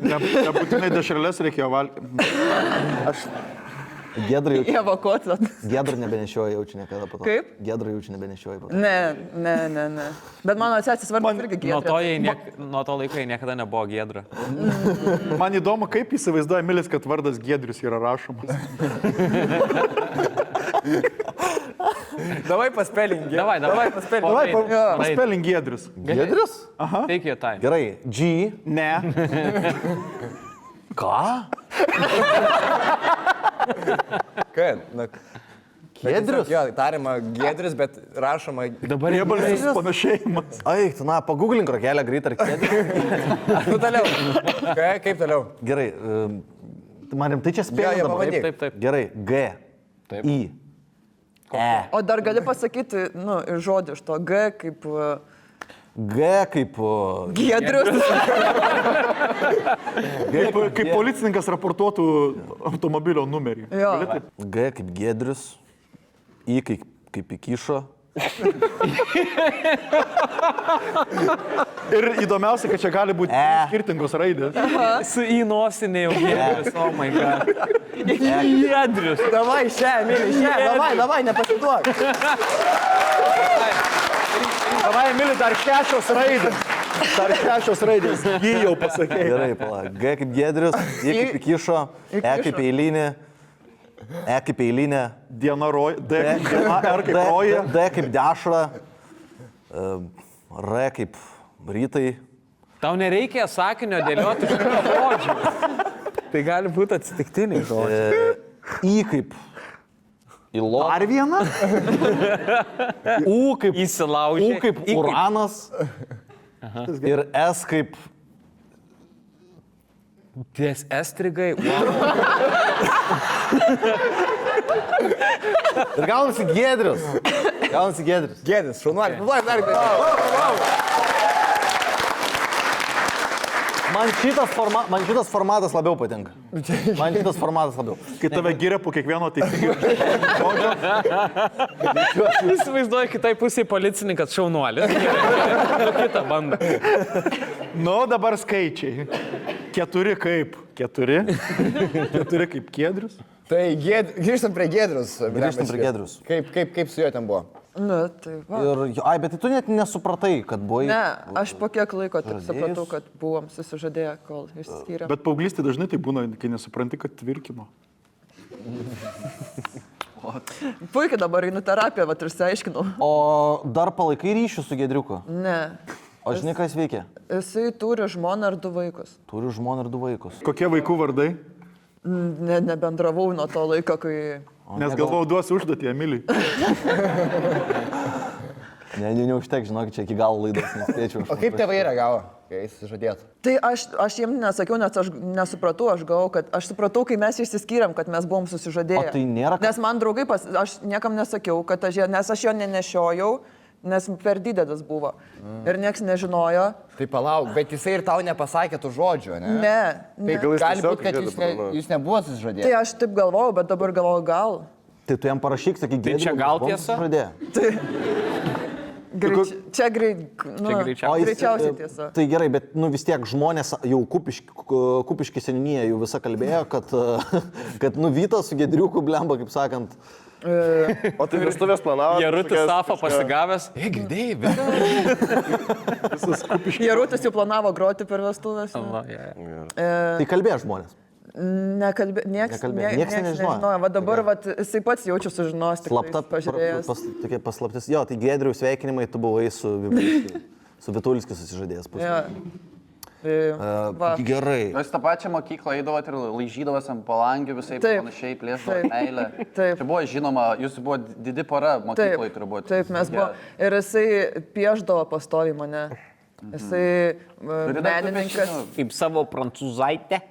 Nebūtinai dešrelės reikėjo valgyti. Aš... Gedrai jaučiu. Evakuotas. Gedrai nebenešioja jaučiu niekada po to. Kaip? Gedrai jaučiu nebenešioja po to. Ne. Bet mano sesės vardas irgi Giedra. Nuo to laiko jai niekada nebuvo Giedra. Man įdomu, kaip įsivaizduoja Milis, kad vardas Giedrius yra rašomas. Davai paspelink. Davai paspelink. Paspelink Giedrius. Giedrius? Aha. Take your time. Gerai. G. Ne. Ką? Kad? Giedrius? Jo, tariama Giedrius, bet rašoma Dabar Riebalsis panašėjimas. Ai, tu na, pagooglink rokelę greit ar Giedrius. Nu, toliau. Kaip toliau? Gerai. Man rimtai čia spėjau. Jo, pabandyk. Taip. Gerai. G. I. E. O dar gali pasakyti, žodį iš to G kaip... G kaip... Giedrius. Kaip policininkas raportuotų automobilio numerį. Jo. G kaip Giedrius. I kaip įkišo. Ir įdomiausia, kad čia gali būti skirtingos raidės. Su į nosinė jau Giedrius, oh my god. Giedrius. Davai, Emili, davai, nepasiduok. Davai, Emili, dar 6 raidės. Jį jau pasakėjai. Gerai, pala. G kaip Giedrius. I kaip įkišo. E kaip eilinė. E kaip eilinė. Diena roja. D kaip diena. R kaip roja. D kaip dešra. R kaip rytai. Tau nereikia sakinio dėlioti iš žodžių. Tai gali būti atsitiktiniai žodžiai. I kaip Ilo. Ar viena? U kaip įsilaužė. U kaip uranas. Ir S kaip... Ties estrigai. Ir gaunasi Giedrius. Giedrius, šaunuolis. Man šitas formatas labiau patinka. Kai tave giria po kiekvieno teisingo. Įsivaizduoju, kitai pusiai policininkas šaunuolis. Kita banda. Nu, dabar skaičiai. 4 kaip? 4 kaip Giedrius. Tai grįžtam prie Giedrius. Kaip su juo ten buvo? Na, tai va. Bet tu net nesupratai, kad buvai... Ne, aš po kiek laiko tik supratau, kad buvom susižadėję, kol išsiskyrėm. Bet paauglystė dažnai tai būna, kai nesupranti, kad tvirkino. Puikiai dabar einu terapiją, vat ir išsiaiškinau. O dar palaikai ryšių su Giedriuku? Ne. O žinai, ką jis veikia? Jisai turi žmoną ir 2 vaikus. Turi žmoną ir 2 vaikus. Kokie vaikų vardai? Nebendravau nuo to laiko, kai... Nes galvojau, duosiu užduotį Emilijai. Neužtek, žinok, čia iki galo laidos nespėčiau. O kaip tėvai reagavo, kai jis žadėtų? Tai aš jiems nesakiau, nes aš nesupratau, aš supratau, kai mes išsiskyrėm, kad mes buvom susižadėję. O tai nėra... Nes man draugai, aš niekam nesakiau, nes aš jo nenešiojau, nes per didelis buvo. Ir nieks nežinojo. Tai palauk, bet jisai ir tau nepasakė tų žodžių, ne? Ne. Tai gali būti, kad jūs nebuvo susižadėję. Tai aš taip galvojau, bet dabar galvoju gal. Tai tu jam parašyk, sakyk, Tai čia gal tiesa? Čia greičiausiai tiesa. Tai gerai, bet vis tiek žmonės jau Kupiški seniūnija jau visą kalbėjo, kad Vytas su Giedriuku blemba, kaip sakant. O tai vestuvės planavo? Jarutis Safą pasigavęs. Girdėjai, Jarutis jau planavo groti per vestuvės. Tai kalbėjo žmonės. Nieks nežinojo. Va dabar jisai pats jaučia sužinos, tik pažiūrėjęs. Tokia paslaptis. Jo, tai Giedriaus sveikinimai, tu buvai su Vitulskiu susižadėjęs pusė. Gerai. Jūs tą pačią mokyklą eidavot ir laižydavot ant palangių visai panašiai, plėsdavot meilę. Čia buvo žinoma, jūs buvo didi pora mokykloje turbūt. Taip, mes buvo. Ir jisai pieždavo pastoviai mane. Jisai menininkas. Kaip savo prancūzaitę.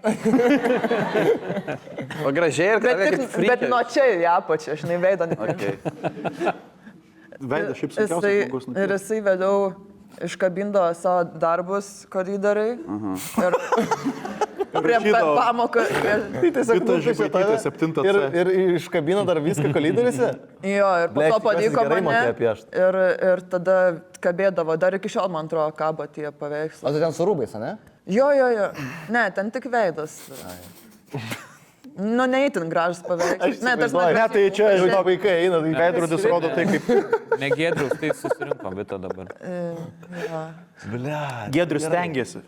O gražiai ir gražiai. Bet nuo čia į apačią, aš neveidą. Veidą šiaip sunkiausias žmogus. Ir jisai vėliau iškabindavo savo darbus koridoriai. Ir prie pamoką. Tai tiesiog nupiešė tave 7C. Ir iškabino dar viską koridoriuose? Jo, ir po to pavyko mane. Ir tada kabėdavo, dar iki šiol, man atrodo, kabo tie paveikslai. O tai ten su rūbais, ne? Jo. Ne, ten tik veidas. Nu, neįtin gražus paveikslas. Ne, tai čia, žinau, vaikai eina, veidrodis rodo tai kaip... Ne Giedrius, tai susirinko Vita dabar. Giedrius stengiasi.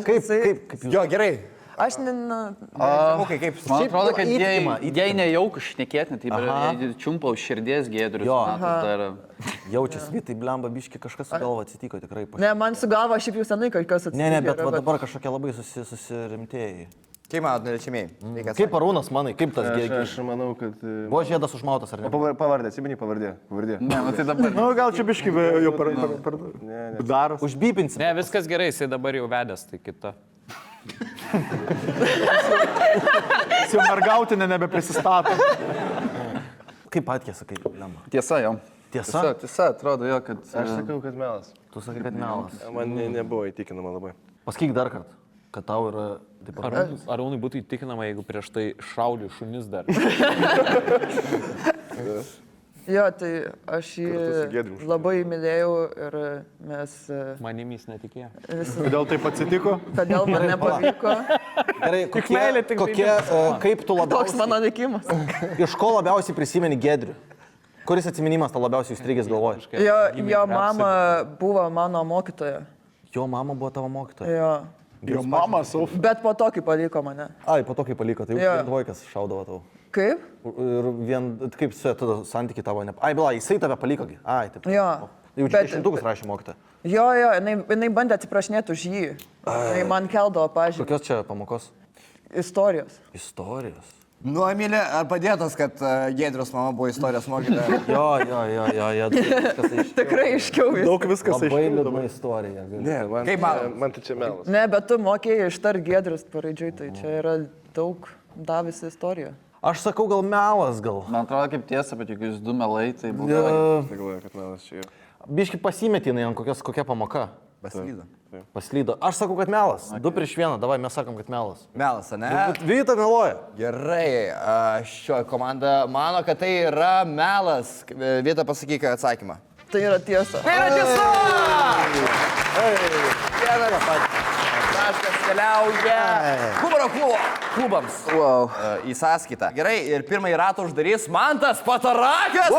Kaip? Jo, gerai. Aš Man atrodo, kad jie nejaukų šnekėti, tai čiumpau širdies Giedrius. Jaučiasi, Vitai, blemba, biški kažkas su galva atsitiko tikrai. Ne, man su galva šiaip jau senai kažkas atsitiko. Ne, bet dabar kažkokie labai susirimtėjai. Kaip manot, neliečiamiai? Kaip Arūnas, manai, kaip tas Aš manau, kad... Buvo žiedas užmautas, ar ne? Pavardė, atsimeni pavardė. Ne, tai dabar... Nu, gal čia biški jau per daras. Užbypinsim. Ne, viskas gerai, jisai dabar jau vedęs, tai kita. Jis jau mergautinė nebeprisistato. Kaip patkė, sakai, blemba? Tiesa, jau. Tiesa, atrodo jo, kad... Aš sakau, kad melas. Tu sakai, kad melas. Man nebuvo įtikinama labai. Pasakyk dar kartą, kad tau yra... Arūnai būtų įtikinama, jeigu prieš tai šaudė šunis dar. Jo, tai aš jį labai mylėjau ir mes... Manimys netikėjo. Kodėl taip atsitiko? Kodėl man nepavyko. Gerai, kaip tu labiausiai... Toks mano likimas. Iš ko labiausiai prisimeni Giedrių? Kuris atsiminimas tau labiausiai įstrigęs galvoje? Jo mama buvo mano mokytoja. Jo mama buvo tavo mokytoja? Jo. Jo mama, Sof. Bet po to, kai paliko mane. Ai, po to, kai paliko, tai jau dvojkas šaudavo tau. Kaip? Ir kaip su tada santykiai tavo ne... Ai, bila, jisai tave palikogi. Ai, taip. Jo. Jau čia šimtukus rašė mokytoja. Jo, jinai bandė atsiprašinėti už jį. Tai man keldavo pažymį. Kokios čia pamokos? Istorijos. Istorijos. Nu, Emilė, ar padėtas, kad Giedrius mama buvo istorijos mokytoja? Jo. Tikrai aiškiau viskas. Daug viskas aiškiau. Labai liūdna istorija. Ne, man tai čia melas. Ne, bet tu mokėjai ištar Giedrius paraidžiui, tai čia yra daug davusi istorija. Aš sakau, gal melas, gal. Man atrodo kaip tiesa, bet jeigu jūs du melai, tai buvo... Galvoju, kad melas čia yra. Biški pasimetinai ant kokia pamoka. Paslydo. Aš sakau, kad melas. 2-1, davai, mes sakom, kad melas. Melas, ne? Vyta meluoja. Gerai, šio komanda mano, kad tai yra melas. Vyta, pasakyk atsakymą. Tai yra tiesa. Tai yra tiesa! Vienas taškas keliauja humoro klubams į sąskaitą. Gerai, ir pirmąjį ratą uždarys Mantas Patarakas.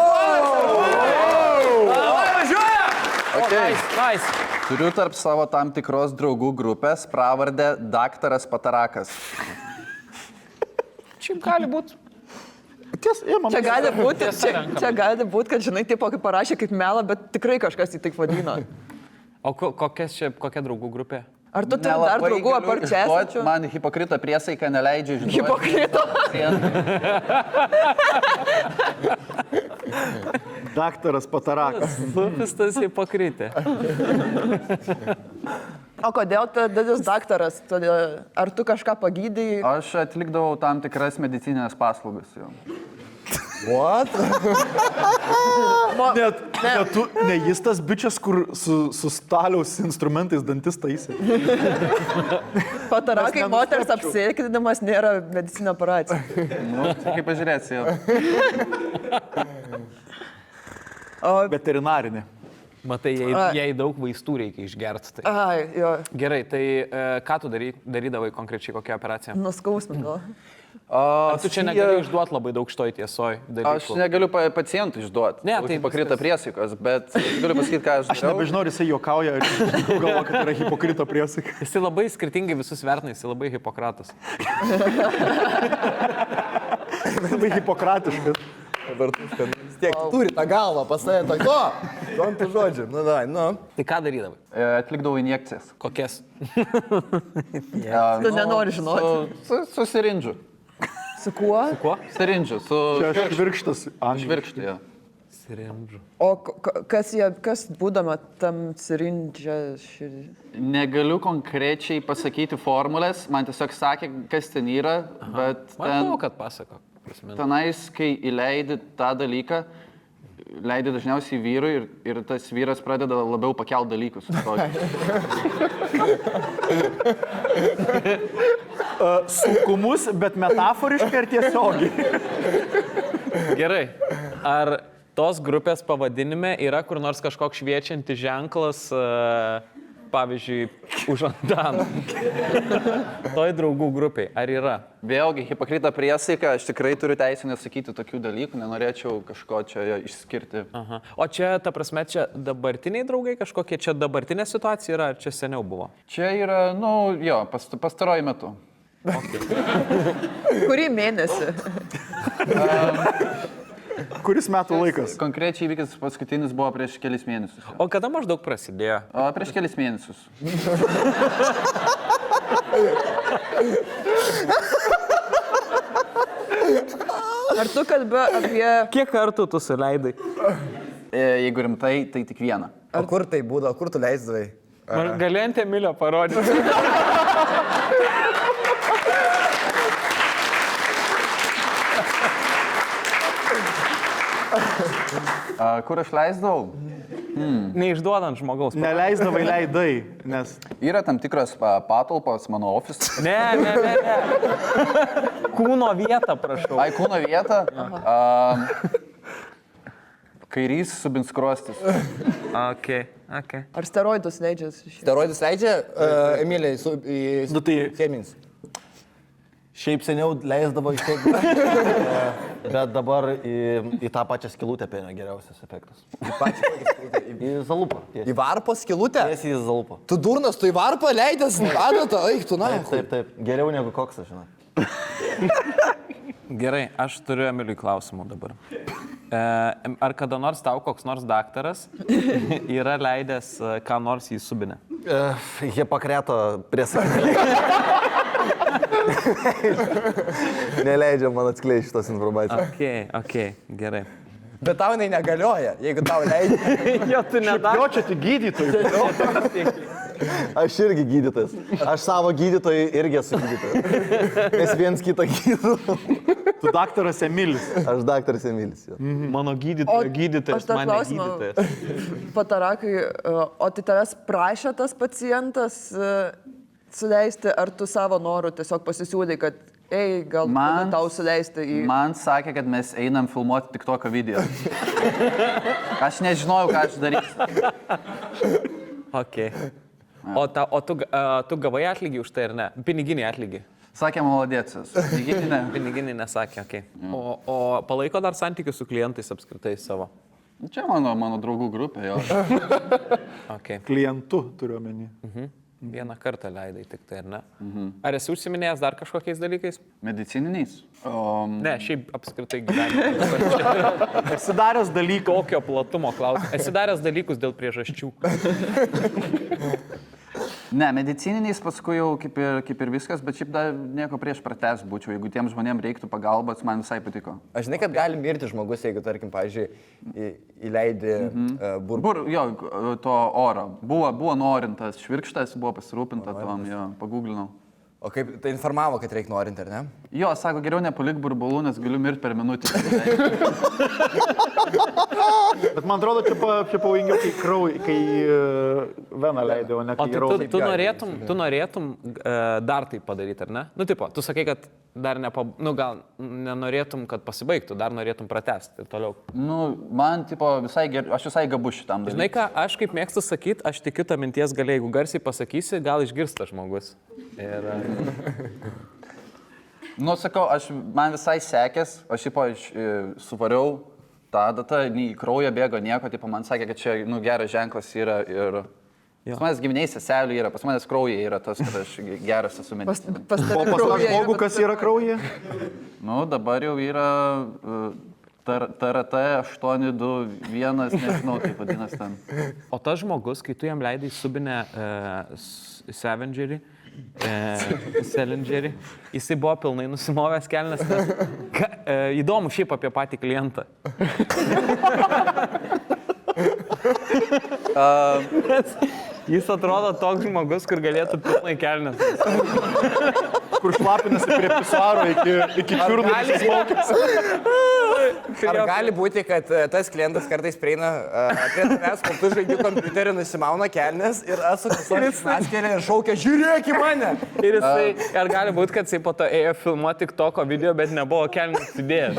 Davai, važiuoja! Okay. Nice. Turiu tarp savo tam tikros draugų grupės pravardę Daktaras Patarakas. Čia gali būti. Čia gali būti, kad žinai, tipo, kaip parašė kaip melą, bet tikrai kažkas jį taip vadina. O kokia draugų grupė? Ar tu turi dar draugų apart čia? Man hipokrito priesaika neleidžia išduoti. Hipokrito? Daktaras Patarakas. Lūpistas hipokritė. O kodėl tas daktaras? Ar tu kažką pagydai? Aš atlikdavau tam tikras medicinės paslaugas jau. What? Ne jis tas bičias, kur su staliaus instrumentais dantis taisė. Patarakai moters apsėkinimas nėra medicinė operacija. Nu, kaip pažiūrėsi jau. Veterinarinė. Matai, jei daug vaistų reikia išgerti. Tai. Ai, jo. Gerai, tai ką tu darydavai konkrečiai, kokią operaciją? Nuskausmino. Tu čia negali išduoti labai daug šitoj tiesoj dalykų. Aš negaliu pacientų išduoti. Ne, tai hipokrito priesaikos, bet galiu pasakyti, ką aš Aš nebežinau, ar jisai juokauja, ar galvo, kad yra hipokrito priesaika. Jis labai skirtingai visus vertina, jis labai hipokratas. Labai hipokratiškas. Vis tiek turi tą galvą pas save tokio. Tontų žodžių. Nu, davai, nu. Tai ką darydavai? Atlikdavau injekcijas. Kokias? Tu nenori žinoti. Su sirindžiu. Su kuo? Su kuo? Sirindžiu, su Čia švirkštas. švirkštu, jo. Sirindžiu. O kas būdama tam sirindžia? Negaliu konkrečiai pasakyti formulės, man tiesiog sakė, kas ten yra, bet Manau, kad pasako. tenais, kai įleidi tą dalyką, leidi dažniausiai vyrui ir tas vyras pradeda labiau pakelt dalykus. Sunkumus, bet metaforiškai ir tiesiogiai. Gerai. Ar tos grupės pavadinime yra kur nors kažkoks šviečiantis ženklas, pavyzdžiui, už Antaną? Toj draugų grupiai. Ar yra? Vėlgi, hipokrito priesaika, aš tikrai turiu teisę nesakyti tokių dalykų, nenorėčiau kažko čia išskirti. Aha. O čia, ta prasme, čia dabartiniai draugai kažkokie, čia dabartinė situacija yra, ar čia seniau buvo? Čia yra, pastaruoju metu. Kurį mėnesį? Kuris metų laikas? Konkrečiai įvykis paskutinis buvo prieš kelis mėnesius. O kada maždaug prasidėjo? Prieš kelis mėnesius. Ar tu kalbė apie... Kiek kartų tu suleidai? Jeigu rimtai, tai tik vieną. O kur tai būdavo, kur tu leisdavai? Gali ant Emilio parodyti. Kur aš leisdavau? Neišduodant žmogaus. Neleisdavai leidai, nes... Yra tam tikros patalpos mano ofisas. Ne. Kūno vietą, prašau. Ai, kūno vietą. Kairys subinskruostis. Okay. Ar steroidus leidžia? Steroidus leidžia, Emiliai, Nu tai chemins. šiaip seniau leisdavo iš tiek, bet dabar į tą pačią skilutę pėnio geriausias efektas. Į zalupą. Į varpo skilutę? Tiesiai į zalupą. Tu durnas, tu į varpą leidęs, adatą, eik tu, na. Taip. Geriau negu koksas, žinai. Gerai, aš turiu Emiliui klausimų dabar. Ar kada nors tau koks nors daktaras yra leidęs ką nors į subinę? Hipokreto priesaika. Neleidžia man atskleisti šitos informacijos. Okay, gerai. Bet tau jinai negalioja, jeigu tau leidžia. Jo, tu nedaktaras. Jo, čia tik gydytojai. Aš irgi gydytojas. Aš savo gydytojai irgi esu gydytojas. Mes viens kitą gydom. Tu daktaras Emilis. Aš daktaras Emilis. Mano gydytojas, mane gydytojas. Patarakai, o tai tavęs prašė tas pacientas suleisti, ar tu savo norų tiesiog pasisiūlai, kad gal tau suleisti į... Man sakė, kad mes einam filmuoti tik tokio video. Aš nežinojau, ką aš darysiu. Okay. O tu gavai atlygį už tai ar ne? Piniginį atlygį? Sakė, malodėcis. Piniginį ne. Piniginį nesakė, okei. O palaiko dar santykius su klientais apskritai savo? Čia mano draugų grupė, jo. Okay. Klientu turiu omeny. Vieną kartą leidai tik tai, ar ne? Ar esi užsiminėjęs dar kažkokiais dalykais? Medicininiais? Ne, šiaip apskritai gyvenime. Esi daręs dalykų. Kokio platumo klausimas. Esi daręs dalykus dėl priežasčių. Ne, medicininiais paskui jau kaip ir viskas, bet šiaip dar nieko prieš pratęs būčiau. Jeigu tiem žmonėm reiktų pagalbos, man visai patiko. Aš žinai, kad gali mirti žmogus, jeigu, tarkim, pavyzdžiui, įleidi Jo, to oro. Buvo norintas švirkštas, buvo pasirūpinta tom, jo, paguglinau. O kaip tai informavo, kad reikia norinti, ar ne? Jo, sako, geriau nepalik burbulų, nes galiu mirti per minutę. Bet man atrodo, čia pavojingiau, kai veną leidai, o ne kai raudą. Tu norėtum dar tai padaryti, ar ne? Nu, tipo, tu sakai, kad dar gal nenorėtum, kad pasibaigtų, dar norėtum pratęsti ir toliau. Nu, man, tipo, aš visai gabus šitam dalykui. Žinai ką, aš kaip mėgstu sakyti, aš tikiu tą minties galiai, jeigu garsiai pasakysi, gal išgirsta žmogus. Ir... Nu, sakau, man visai sekės, aš suvariau tą datą, į kraują bėgo nieko, tipo, man sakė, kad čia, geras ženklas yra ir... Pas manęs giminiai seselių yra, pas manęs kraujai yra tas, kad aš geras esu medicinas. O pas tą žmogų, kas yra kraujai? Nu, dabar jau yra TRT 821, nežinau, kaip vadinas ten. O tas žmogus, kai tu jam leidai subinę Selingerį, jisai buvo pilnai nusimovęs kelnes. Įdomu šiaip apie patį klientą. Jis atrodo toks žmogus, kur galėtų pilnai kelnes. Kur šlapinasi prie pisuaro iki čiurnų įsismokęs. Ar gali būti, kad tas klientas kartais prieina prie tavęs, kol tu žaidi kompiuterį, nusimauna kelnes ir asukėlė ir šaukia, žiūrėk į mane. Ir jisai, ar gali būti, kad jisai po to ėjo filmuoti TikToko video, bet nebuvo kelnes įdėjęs?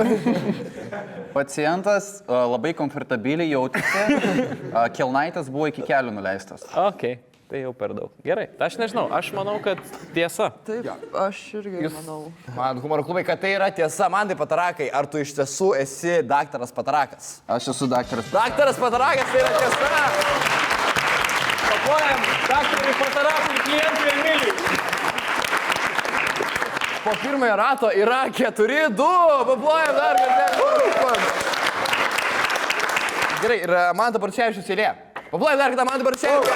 Pacientas labai komfortabiliai jautėsi, kelnaitas buvo iki kelių nuleistas. Okay. Tai jau per daug. Gerai, aš nežinau, aš manau, kad tiesa. Taip, aš irgi manau. Man, humoro klubai, kad tai yra tiesa, man tai patarakai, ar tu iš tiesų esi daktaras patarakas? Aš esu daktaras. Daktaras patarakas, tai yra tiesa. Papuojam, daktarui patarakui klientui Emilijai. Po pirmojo rato yra 4-2, papuojam dar kartą. Gerai, ir man dabar čia iš eilė. Papuojam dar kartą, man dabar čia iš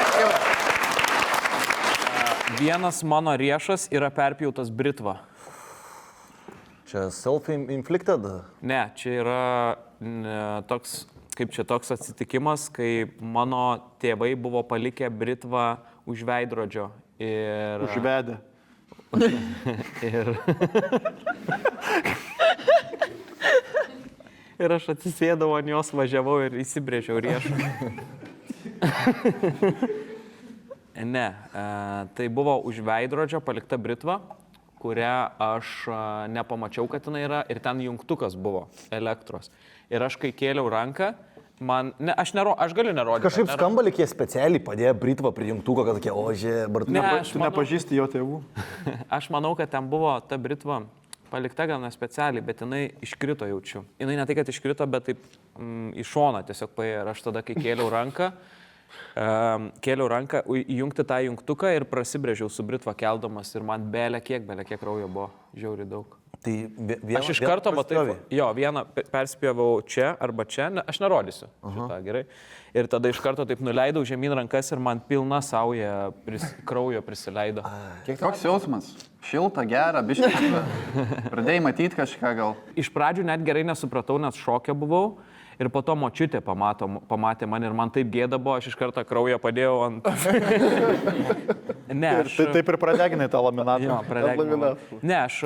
Vienas mano riešas yra perpjautas britva. Čia self-inflicted? Ne, čia yra toks atsitikimas, kai mano tėvai buvo palikę britvą už veidrodžio. Užvedę. Ir aš atsisėdau ant jos, važiavau ir įsibrėžiau riešą. Ne, tai buvo už veidrodžio palikta britva, kurią aš nepamačiau, kad jinai yra, ir ten jungtukas buvo elektros. Ir aš kai kėliau ranką, aš galiu nerodyti. Kažkaip skamba, lyg jie specialiai padėjo britvą prie jungtuko, kad tokie, ožė, bartų. Tu nepažįsti jo tėvų. Aš manau, kad ten buvo ta britva palikta gal ne specialiai, bet jinai iškrito jaučiu. Jinai ne tai, kad iškrito, bet taip į šoną tiesiog paėjo. Ir aš tada, kai kėliau ranką, įjungti tą jungtuką ir prasibrėžiau su britva keldamas ir man belė kiek kraujo buvo, žiauriai daug. Tai aš iš karto vieną perspjovau čia arba čia, aš nerodysiu šitą, gerai. Ir tada iš karto taip nuleidau žemyn rankas ir man pilna sauja kraujo prisileido. Koks jausmas? Šilta, gera, biškai. Pradėjai matyti kažką gal. Iš pradžių net gerai nesupratau, nes šokė buvau. Ir po to močiutė pamatė mane ir man taip gėda buvo, aš iš karto kraują padėjau ant... Ne, aš... Taip ir pradeginai tą laminatą. Jo, pradeginau. Ne, aš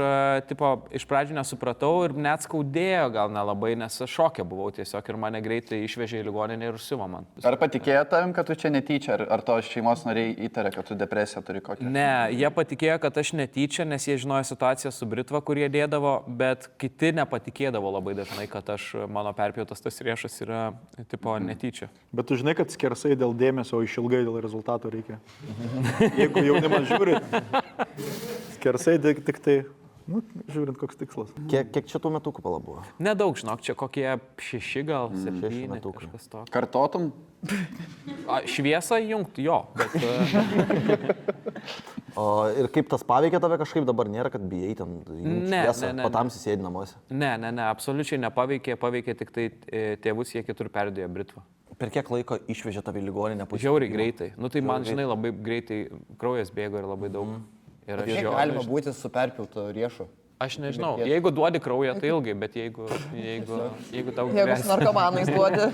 tipo, iš pradžių nesupratau ir net skaudėjo gal nelabai, nes šokė buvau tiesiog ir mane greitai išvežė į ligoninę ir užsiuvo man. Ar patikėjo tavim, kad tu čia netyčia, ar to šeimos nariai įtarė, kad tu depresiją turi kokią? Ne, jie patikėjo, kad aš netyčia, nes jie žinojo situaciją su Britva, kur jie dėdavo, bet kiti nepatikėdavo labai dažnai, kad mano perpjautas tas riešas yra tipo netyčia. Bet tu žinai, kad skersai dėl dėmesio, o išilgai dėl rezultatų reikia. Jeigu jaunimas žiūri, skersai tik tai, nu, žiūrint, koks tikslas. Kiek čia tų metukų pala buvo? Nedaug, žinok, čia kokie 6 gal 7 metukų. Kažkas to. Kartotum? Šviesą jungti, jo, bet... Ir kaip tas paveikė tave kažkaip dabar nėra, kad bijai ten šviesą, patamsi sėdi namuose? Ne, absoliučiai nepaveikė, paveikė tik tai tėvus, jie kitur perdėjo Britvą. Per kiek laiko išvežė tave į ligoninę? Žiauriai greitai. Nu tai man, žinai, labai greitai kraujas bėgo ir labai daug. Ir kiek galima būti su perpjautu riešu? Aš nežinau, jeigu duodi kraują, tai ilgai, bet jeigu tau grėsia... Jeigu su narkomanais duodi.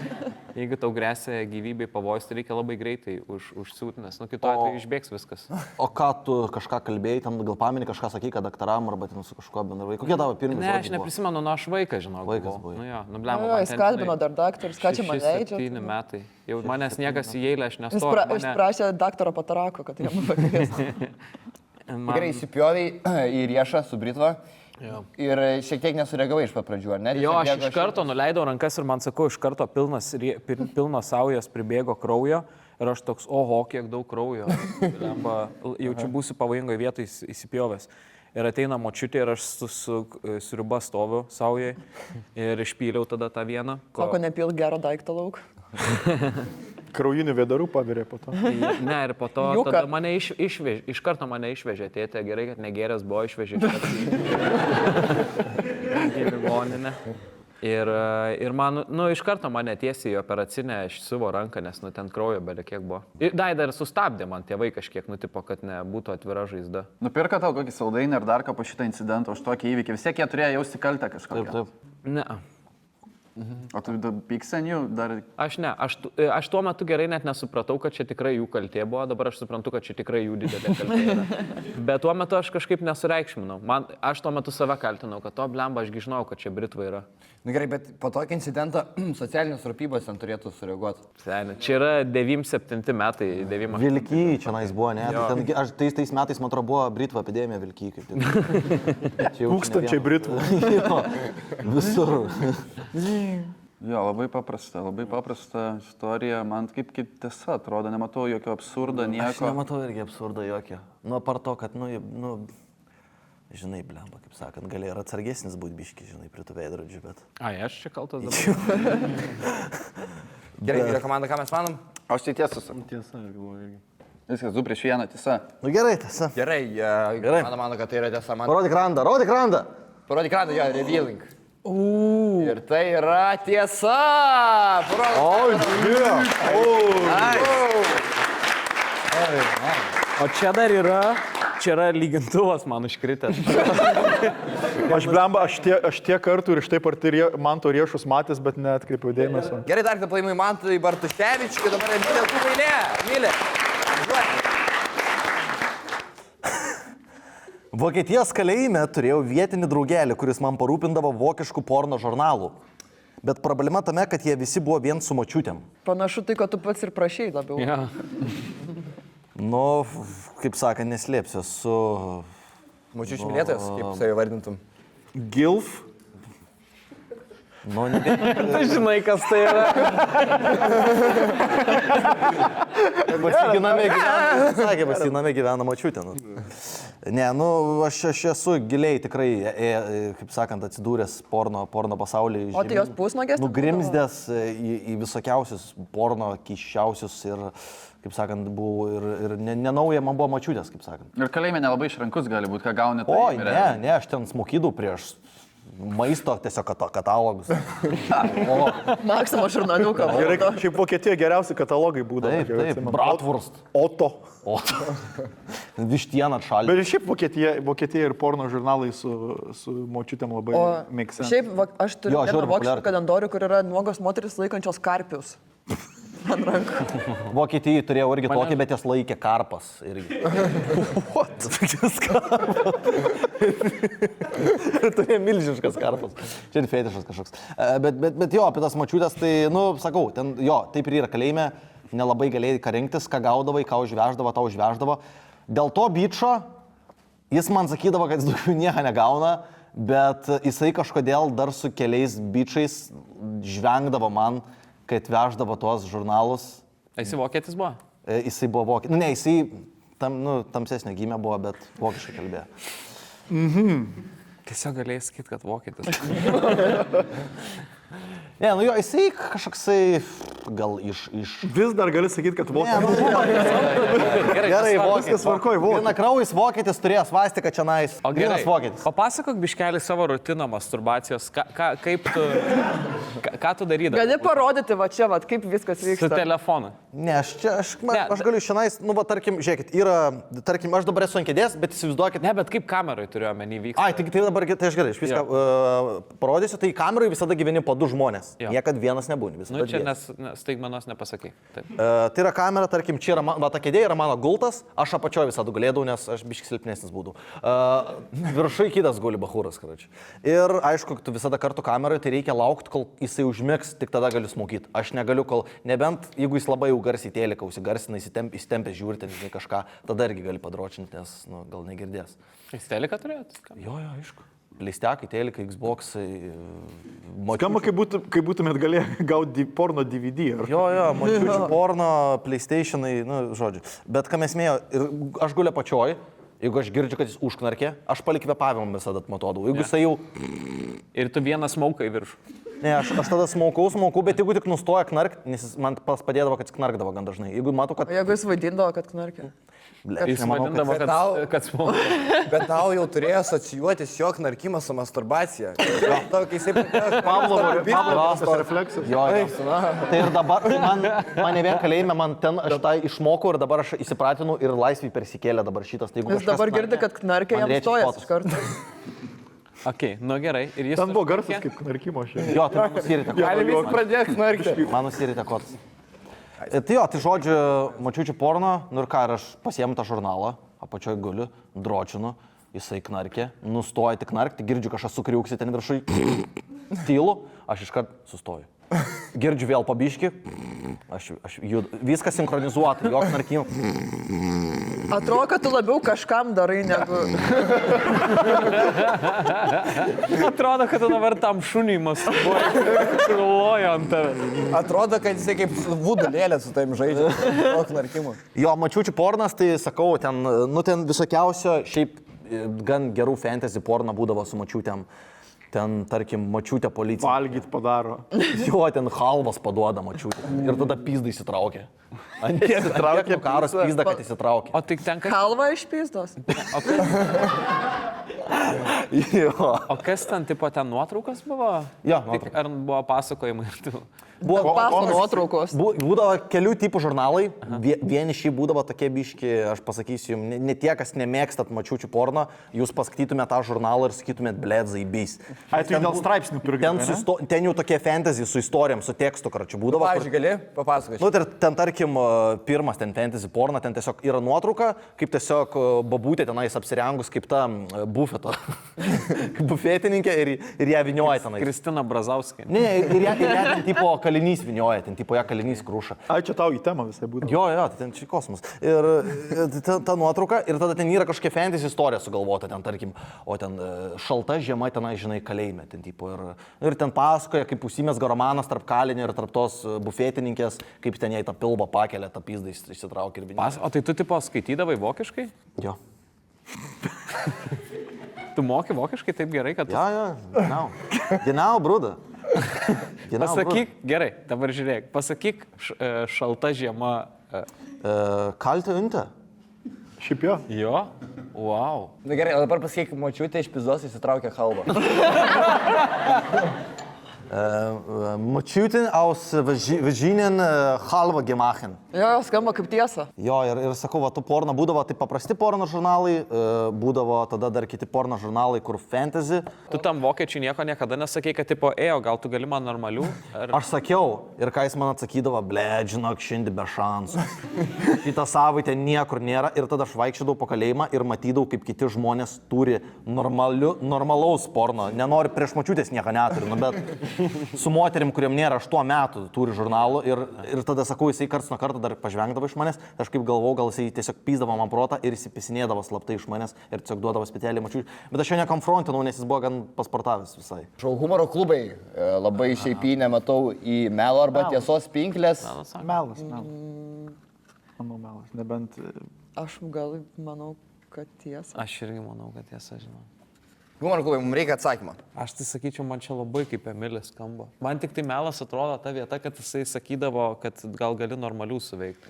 Jeigu tau grėsia gyvybei pavojus, tai reikia labai greitai užsiūt, nes nu kitu atveju išbėgs viskas. O ką tu kažką kalbėjai, tam gal pameni kažką sakai, kad daktaram arba ten su kažkuo bendravai? Kokie tavo pirmi žodžiai? Ne, aš neprisimenu, nu aš vaikas, žinau. Vaikas buvai. Nu jo, nublema. Jis kalbino dar daktarus, ką čia man leidžia. 7 metai. Jau manęs niekas į eilę, aš nestoju. Jis prašė daktaro Patarako, kad jam pakviestų. Gerai, įsipjoviai į riešą su Britva. Jo. Ir šiek tiek nesureagavai iš pat pradžių, ar ne? Jo, aš iš karto nuleidau rankas ir man sakau, iš karto pilnas saujas pribėgo kraujo ir aš toks, oho, kiek daug kraujo. Jaučiu būsiu pavojingoje vietoje įsipjovęs. Ir ateina močiutė ir aš su riba stoviu saujai ir išpyliau tada tą vieną. Sako, nepil gero daiktą lauk. Kraujinių vėdarų pavirė po to. Ne, ir po to tada mane iš karto mane išvežė tėtė, gerai, kad negėręs buvo, išvežė į ligoninę. Ir man, nu, iš karto mane tiesiai į operacinę, aš siuvo ranką, nes, nu, ten kraujo belė kiek buvo. Dar sustabdė man tėvai kažkiek, nu, tipo, kad nebūtų atvira žaizda. Nupirka tau kokį saldainį ar dar ką po šitą incidentą už tokį įvykį? Vis tiek jie turėjo jausti kaltę kažkokią. Taip. Ne. O tu pyksti ant jų dar? Aš ne, aš tuo metu gerai net nesupratau, kad čia tikrai jų kaltė buvo, dabar aš suprantu, kad čia tikrai jų didelė kaltė yra. Bet tuo metu aš kažkaip nesureikšminau. Aš tuo metu save kaltinau, kad to blemba, ašgi žinau, kad čia Britva yra. Na gerai, bet po tokį incidentą socialinės rūpybos ten turėtų sureaguoti. Čia yra 97 metai. Vilkyj, čia nais buvo, ne? Tais metais, man atrodo, buvo Britva epidemija Vilkyj. Tūkstančiai Britvų. Visur. Jo, labai paprasta istorija, man kaip tiesa atrodo, nematau jokio absurdo, nieko. Aš nematau irgi absurdo jokio. Nu, apart to, kad, žinai, blemba, kaip sakant, galėjo ir atsargesnis būti biški, žinai, prie tų veidrodžių, bet... Aš čia kaltas dabar. Gerai, komanda, ką mes manom? Aš tai tiesą sakau. Tiesa, aš galvoju irgi. Viskas, 2 prieš 1, tiesa. Nu gerai, tiesa. Gerai, mano, kad tai yra tiesa. Parodyk randą. Parodyk randą, jo, revealing. Ir tai yra tiesa! O čia dar yra lygintuvas man iškritęs. Aš tiek kartų ir štai Manto riešus matęs, bet neatkreipiau dėmesio. Gerai, dar kartą paimai Mantui Bartuševičiui, dabar Emilė Kuvailė. Emilė. Vokietijos kalėjime turėjau vietinį draugelį, kuris man parūpindavo vokiškų porno žurnalų. Bet problema tame, kad jie visi buvo vien su močiutėm. Panašu tai, kad tu pats ir prašai labiau. Ja. Nu, kaip sakant, neslėpsiu, su... Močiučių mylėtojas, kaip save vardintum. Gilf. Nu, ne... Tu žinai, kas tai yra. Pasiginame gyvena močiutė. Ne, nu, aš esu giliai tikrai, kaip sakant, atsidūręs porno pasaulyje. O tai jos pusnagės? Nugrimzdęs į visokiausius porno kiščiausius ir, kaip sakant, buvo ir nenauja man buvo močiutės, kaip sakant. Ir kalėjime nelabai išrankus gali būti, ką gauni. O, ne, aš ten smokydau prieš maisto tiesiog katalogus. Maksimo žurnaliuką. Gerai, šiaip Vokietijoje geriausi katalogai būdavo. Taip, Bratwurst. Oto. Vištieną atšalį. Bet ir šiaip Vokietija ir porno žurnalai su močiutėm labai mėgsta. Šiaip aš turiu vieną vokišką kalendorių, kur yra nuogos moteris laikančios karpius. Ant rankų. Vokietijai turėjo irgi tokį, bet jas laikė karpas. What? Turėjo milžiniškas karpas. Čia ir fetišas kažkoks. Bet jo, apie tas mačiutės, tai, sakau, ten jo, taip ir yra kalėjime, nelabai galėjai ką rinktis, ką gaudavai, ką užveždavo, tau užveždavo. Dėl to bičo jis man sakydavo, kad jis daugiau nieko negauna, bet jisai kažkodėl dar su keliais bičiais žvengdavo man, kai atveždavo tuos žurnalus. Jisai vokietis buvo? Jisai buvo vokietis. Ne, jisai tamsesnio gimė buvo, bet vokiškai kalbėjo. Tiesiog galėjai sakyti, kad vokietis. Ne, jisai kažkoksai gal iš... Vis dar gali sakyti, kad vokietis. Gerai, viskas tvarkoj, vokietis. Vienakraujis vokietis turėjo svastiką čionais. O gerai, vokietis. Papasakok biškelį savo rutiną masturbacijos. Kaip tu... Ką tu darydavai? Gali parodyti va čia, kaip viskas vyksta. Su telefonu. Ne, aš galiu šiandien, tarkim, žiūrėkit, tarkim, aš dabar esu ant kėdės, bet įsivaizduokit. Ne, bet kaip kamerai turiu omeny vyksta. Ai, tai dabar, tai aš gerai, aš viską parodysiu, tai kamerai visada gyveni po 2 žmonės. Niekad vienas nebūni. Čia staigmenos nepasakai. Tai yra kamera, tarkim, čia yra, va ta kėdė yra mano gultas, aš apačioje visada gulėdavau, nes aš biškai silpnesnis būdavau. Viršai kitas guli bachūras, karoči. Ir aišku, tu visada kartu kamerai, tai reikia laukti, kol jisai užmigs, tik tada galiu smokyti. Aš negaliu, nebent jeigu jis labai jau garsiai tėliką užsigarsina, įsitempia žiūri, ten kažką, tada irgi gali padročinti, nes gal negirdės. Jis tėliką turėtų? Jo, aišku. Pleistekai, tėlikai, Xboxai. Skamba, kai būtumėt galėję gauti porno DVD. Jo, mačiučių porno, PlayStationai, žodžiu. Bet ką mes mėjo, ir aš guliu apačioj, jeigu aš girdžiu, kad jis užknarkė, aš palikvėpavimą visada atmatodavau. Jeigu jisai jau... Ir tu vieną smauką į viršų. Ne, aš tada smaukau, bet jeigu tik nustoja knarkti, nes jis man padėdavo, kad jis knarkdavo gan dažnai. Jeigu matau, kad... Jeigu jis vaidindavo, kad knarkė. Jis vadindavo, kad smauka. Bet tau jau turėjo asocijuotis jo knarkimas su masturbacija. Pavlovas refleksas. Jo. Tai ir dabar, man ne vien kalėjime, man ten aš tą išmokau ir dabar aš įsipratinu ir laisvį persikėlė dabar šitas. Jis dabar girdi, kad knarkė jam stojas iš karto. Okay, gerai. Ir jis... Ten buvo garsas kaip knarkimo šiandien. Jo, tai man nusirite kotas. Gali vis pradėti knarkti. Man nusirite kotas. Tai jo, tai žodžiu, mačiučių porno, ir ką, ir aš pasiemu tą žurnalą, apačioj guliu, dročinu, jisai knarkė, nustoja tik knarkti, girdžiu kažką sukriuksi ten viršui, tylu, aš iškart sustoju. Girdžiu vėl pabiškį, aš judu, viskas sinchronizuota, jok knarkimų. Atrodo, kad tu labiau kažkam darai negu... Atrodo, kad tu dabar tam šuniui masturbuoji ant tave. Atrodo, kad jisai kaip vudulėlė su taim žaidžia. Jok knarkimų. Jo, mačiučių pornas, tai sakau, ten visokiausio, šiaip gan gerų fantasy porno būdavo su mačiutėm. Ten, tarkim, mačiutė policija. Valgyt padaro. Jo, ten halvas paduoda mačiutė. Ir tada pizda įsitraukė. Įsitraukė karas pizda, kad įsitraukė. O tik ten kas... Halva iš pizdos. O kas ten, tipo, ten nuotraukas buvo? Jo, nuotraukas. Ar buvo pasakojimai ir tu? Buvo nuotraukos. Būdavo kelių tipų žurnalai. Vieni šį būdavo tokie biški, aš pasakysiu jums, ne tie, kas nemėgstat mačiučių porno, jūs paskaitytumėt tą žurnalą ir sakytumėt, blėt, zaibys. Ai, tai dėl straipsnių pirkti. Ten jau tokie fantasy su istorijom, su tekstu, karočiui būdavo. Pavyzdžiui, gali papasakoti. Ir ten, tarkim, pirmas ten fantasy porno, ten tiesiog yra nuotrauka, kaip tiesiog babutė tenais apsirengus kaip ta bufeto. Bufetininkė ir ją vinioja tenais. Kristina Brazauskė. Ne, ir ją ten tipo kalinys vinioja, ten tipo ją kalinys kruša. Ai, čia tau į temą visai būtų. Jo, tai ten čia kosmos. Ir ta nuotrauka, ir tada ten yra kažkokia fantasy istorija sugalvota, ten tarkim, o ten šalta žiema tenai, žinai, kalėjime, ten tipo. Ir ten pasakoja, kaip užsimesga romanas tarp kalinio ir tarp tos bufetininkės, kaip ten jai tą pilvą pakelia, tą pizdą išsitraukia ir vinioja. O tai tu tipo skaitydavai vokiškai? Jo. Tu moki vokiškai taip gerai, kad... Ja, genau, bruda. Pasakyk, gerai, dabar žiūrėk, pasakyk šalta žiema. Kalte Winter. Šiaip jo. Jo? Wow. Na gerai, o dabar pasakyk, močiutė iš pizdos įsitraukė kalbą. Mačiutin aus Virginian halva gemachen. Jo, skamba kaip tiesa. Jo, ir sakau, va, tu porno būdavo, tai paprasti porno žurnalai, būdavo tada dar kiti porno žurnalai, kur fantasy. Tu tam vokiečiui nieko niekada nesakei, kad tipo, gal tu gali man normalių? Aš sakiau, ir ką jis man atsakydavo, ble, žinok, šiandien be šansų. Šitą savaitę niekur nėra ir tada aš vaikščiodavau po kalėjimą ir matydavau, kaip kiti žmonės turi normalaus porno. Nenori prieš mačiutės nieko neturi, nu, bet su moterim, kuriam nėra 8 metų, turi žurnalų ir tada sakau, jisai karts nuo karto dar pažvengdavo iš manęs, aš kaip galvau, gal jisai tiesiog pyzdavo man protą ir įsipisinėdavo slaptai iš manęs ir tiesiog duodavo spėtelį mačiutį, bet aš jo nekonfrontinau, nes jis buvo gan pasportavęs visai. Šau humoro klubai labai šiaipinę matau į melo arba tiesos pinklės. Melas. Manau, melas, nebent... Aš gal manau, kad tiesa. Aš irgi manau, kad tiesa, žinau. Humoro klubai, mums reikia atsakymą. Aš tai sakyčiau, man čia labai kaip Emilis skamba. Man tik tai melas atrodo ta vieta, kad jisai sakydavo, kad gal gali normalių suveikti.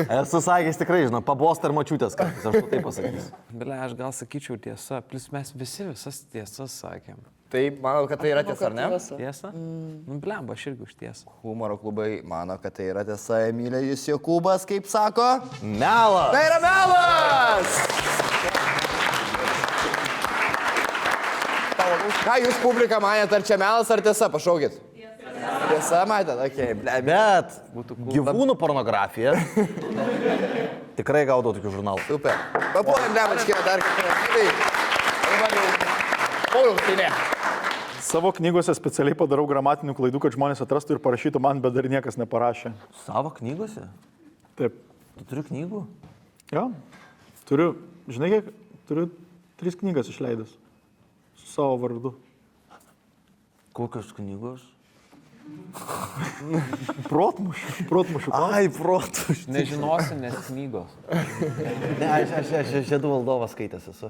Esu sakęs tikrai, žinau, pabosta ir mačiutės kartais, aš taip pasakysiu. Bele, aš gal sakyčiau tiesa, plus mes visas tiesas sakėm. Tai manau, kad tai yra tiesa, ar ne? Tiesa? Nu, blemba, aš irgi už tiesą. Humoro klubai mano, kad tai yra tiesa. Emilijus Jokūbas, kaip sako? Melas! Tai yra melas! Ką jūs publika manėt, ar čia melas, ar tiesa? Pašaukit. Tiesa, matėt? Okay. Bet gyvūnų pornografija tikrai gaudau tokių žurnalų. Super. Papuolėm, Lebačkė, dar kaip dabar jau. Pauliau, tai ne. Savo knygose specialiai padarau gramatinių klaidų, kad žmonės atrastų ir parašytų man, bet dar niekas neparašė. Savo knygose? Taip. Tu turi knygų? Jo. Turiu, žinai kiek, turiu 3 knygas išleidęs. Su savo vardu. Kokios knygos? Protmušių. Ai, protmušių. Nežinosi, nes knygos. Ne, aš žiedų valdovas skaitęs esu.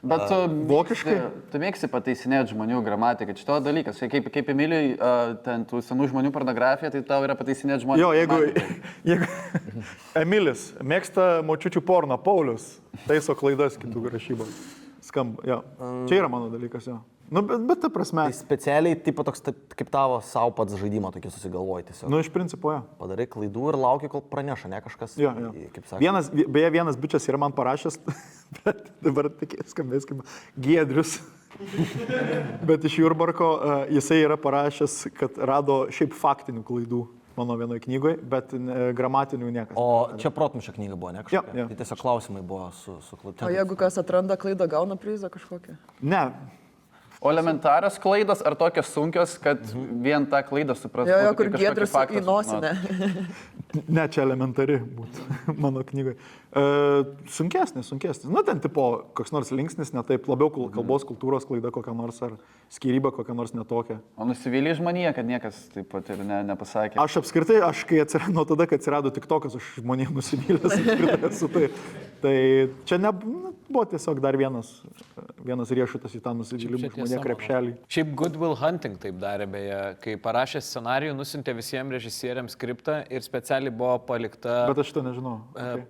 Bet vokiškai? Tu mėgsi pataisinėti žmonių gramatiką. Šito dalykas, kaip Emilijai, ten tų senų žmonių pornografija, tai tau yra pataisinėti žmonių. Jo, jeigu Emilis mėgsta močiučių porno, Paulius taiso klaidas kitų rašybos. Skamba, jo. Čia yra mano dalykas, jo. Nu, bet ta prasme. Tai specialiai, tipo toks, kaip tavo savo pats žaidimą tokį susigalvoji tiesiog. Nu, iš principo, jo. Padarai klaidų ir lauki, kol praneša, ne kažkas. Jo. Kaip sakė. Beje, vienas bičias yra man parašęs, bet dabar skambės kaip Giedrius. Bet iš Jurbarko jisai yra parašęs, kad rado šiaip faktinių klaidų mano vienoje knygoje, bet gramatinių niekas. O čia protmušio knyga buvo, ne kažkokia? Jo. Tai tiesiog klausimai buvo su klaidų. O jeigu kas atranda klaidą, gauna prizą kažkokią? Ne. O elementarios klaidos ar tokios sunkios, kad vien tą klaidą suprastų? Jo, kur Giedrius į nosinę. Ne, čia elementari būtų mano knygoje. Sunkesnis. Nu, ten tipo, koks nors linksnis, ne taip, labiau kalbos kultūros klaida kokia nors, ar skyryba kokia nors netokia. O nusivylė žmonija, kad niekas taip pat ir nepasakė. Aš apskritai, kai atsirado, nuo tada, kai atsirado TikTokas, aš žmonėm nusivylęs apskritai esu. Tai čia buvo tiesiog dar vienas riešutas į tą nusivylimą žmonė krepšelį. Šiaip Good Will Hunting taip darė, beje, kai parašė scenarijų, nusintė visiems režisieriams skriptą ir specialiai buvo palikta... Bet aš to nežinau.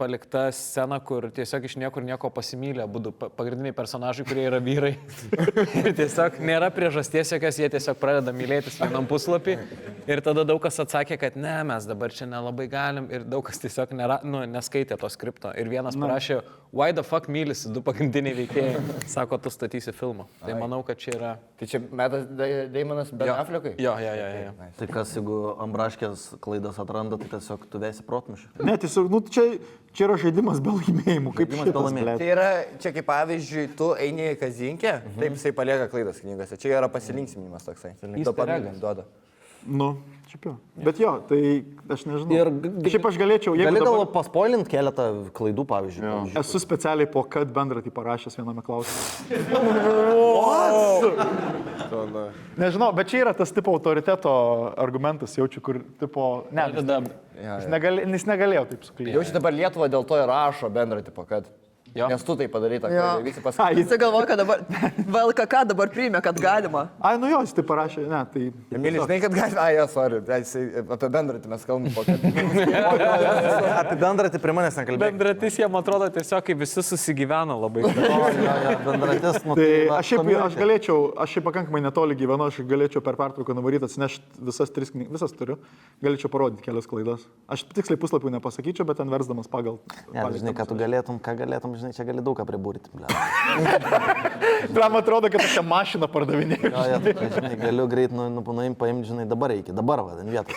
Palikta scena, kur tiesiog iš niekur nieko pasimylė, būtų pagrindiniai personažai, kurie yra vyrai. Ir tiesiog nėra priežasties jokios, jie tiesiog pradeda mylėtis vienam puslapį. Ir tada daug kas atsakė, kad ne, mes dabar čia nelabai galim. Ir daug kas tiesiog neskaitė to skripto. Ir vienas parašė, why the fuck mylisi, 2 pagrindiniai veikėjai. Sako, tu statysi filmą. Tai manau, kad čia yra... Tai čia Metas Daimonas Ben Affleckui? Jo. Tai kas, jeigu Ambraškės klaidas atranda, tai tiesiog tu vesi protmušį. Ne, tiesiog, čia yra žaidimas be laimėjimų. Kaip Žaidimas be laimėjimų. Tai yra, čia kaip pavyzdžiui, tu eini į kazinkę, taip jisai palieka klaidas knygose. Čia yra pasilinksminimas toksai. Dopaminą duoda. Nu, šiaip jo. Bet jo, tai aš nežinau. Ir šiaip aš galėčiau... Gali gal paspoilint keletą klaidų, pavyzdžiui. Esu specialiai po kad bendratį parašęs viename klausime. Nežinau, bet čia yra tas tipo autoriteto argumentas, jaučiu, kur tipo... Ne, jis negalėjo taip suklysti. Jaučiu dabar Lietuvą dėl to ir rašo bendratį po kad. Jo. Nes tu tai padaryta, Jo. kai visi pasakė. Jis galvoja, kad dabar VLKK dabar priėmė, kad galima. Ai, nu jo, jis tai parašė, ne, tai... Emilis, žinai, kad gali... Ai, sorry, apie bendratį mes kalbam po kad... Apie bendratį prie manęs nekalbėjau. Bendratis jam atrodo tiesiog, kai visi susigyvena labai. Bendratis, nu Tai aš galėčiau, aš šiaip pakankamai netoli gyvenu, aš galėčiau per pertrauką nuvaryti atsinešti visas 3 knygas, visas turiu, galėčiau parodyti kelias klaidas. Aš tiksliai puslapių nepasakyčiau, bet ten versdamas pagal... Ne, žinai, ką galėtum, žinai, čia gali daug ką pribūryti. Blam atrodo, kad aš šią mašiną pardavinėjau. Žinai, galiu greit paimti, žinai, dabar reikia, dabar vadin vietą.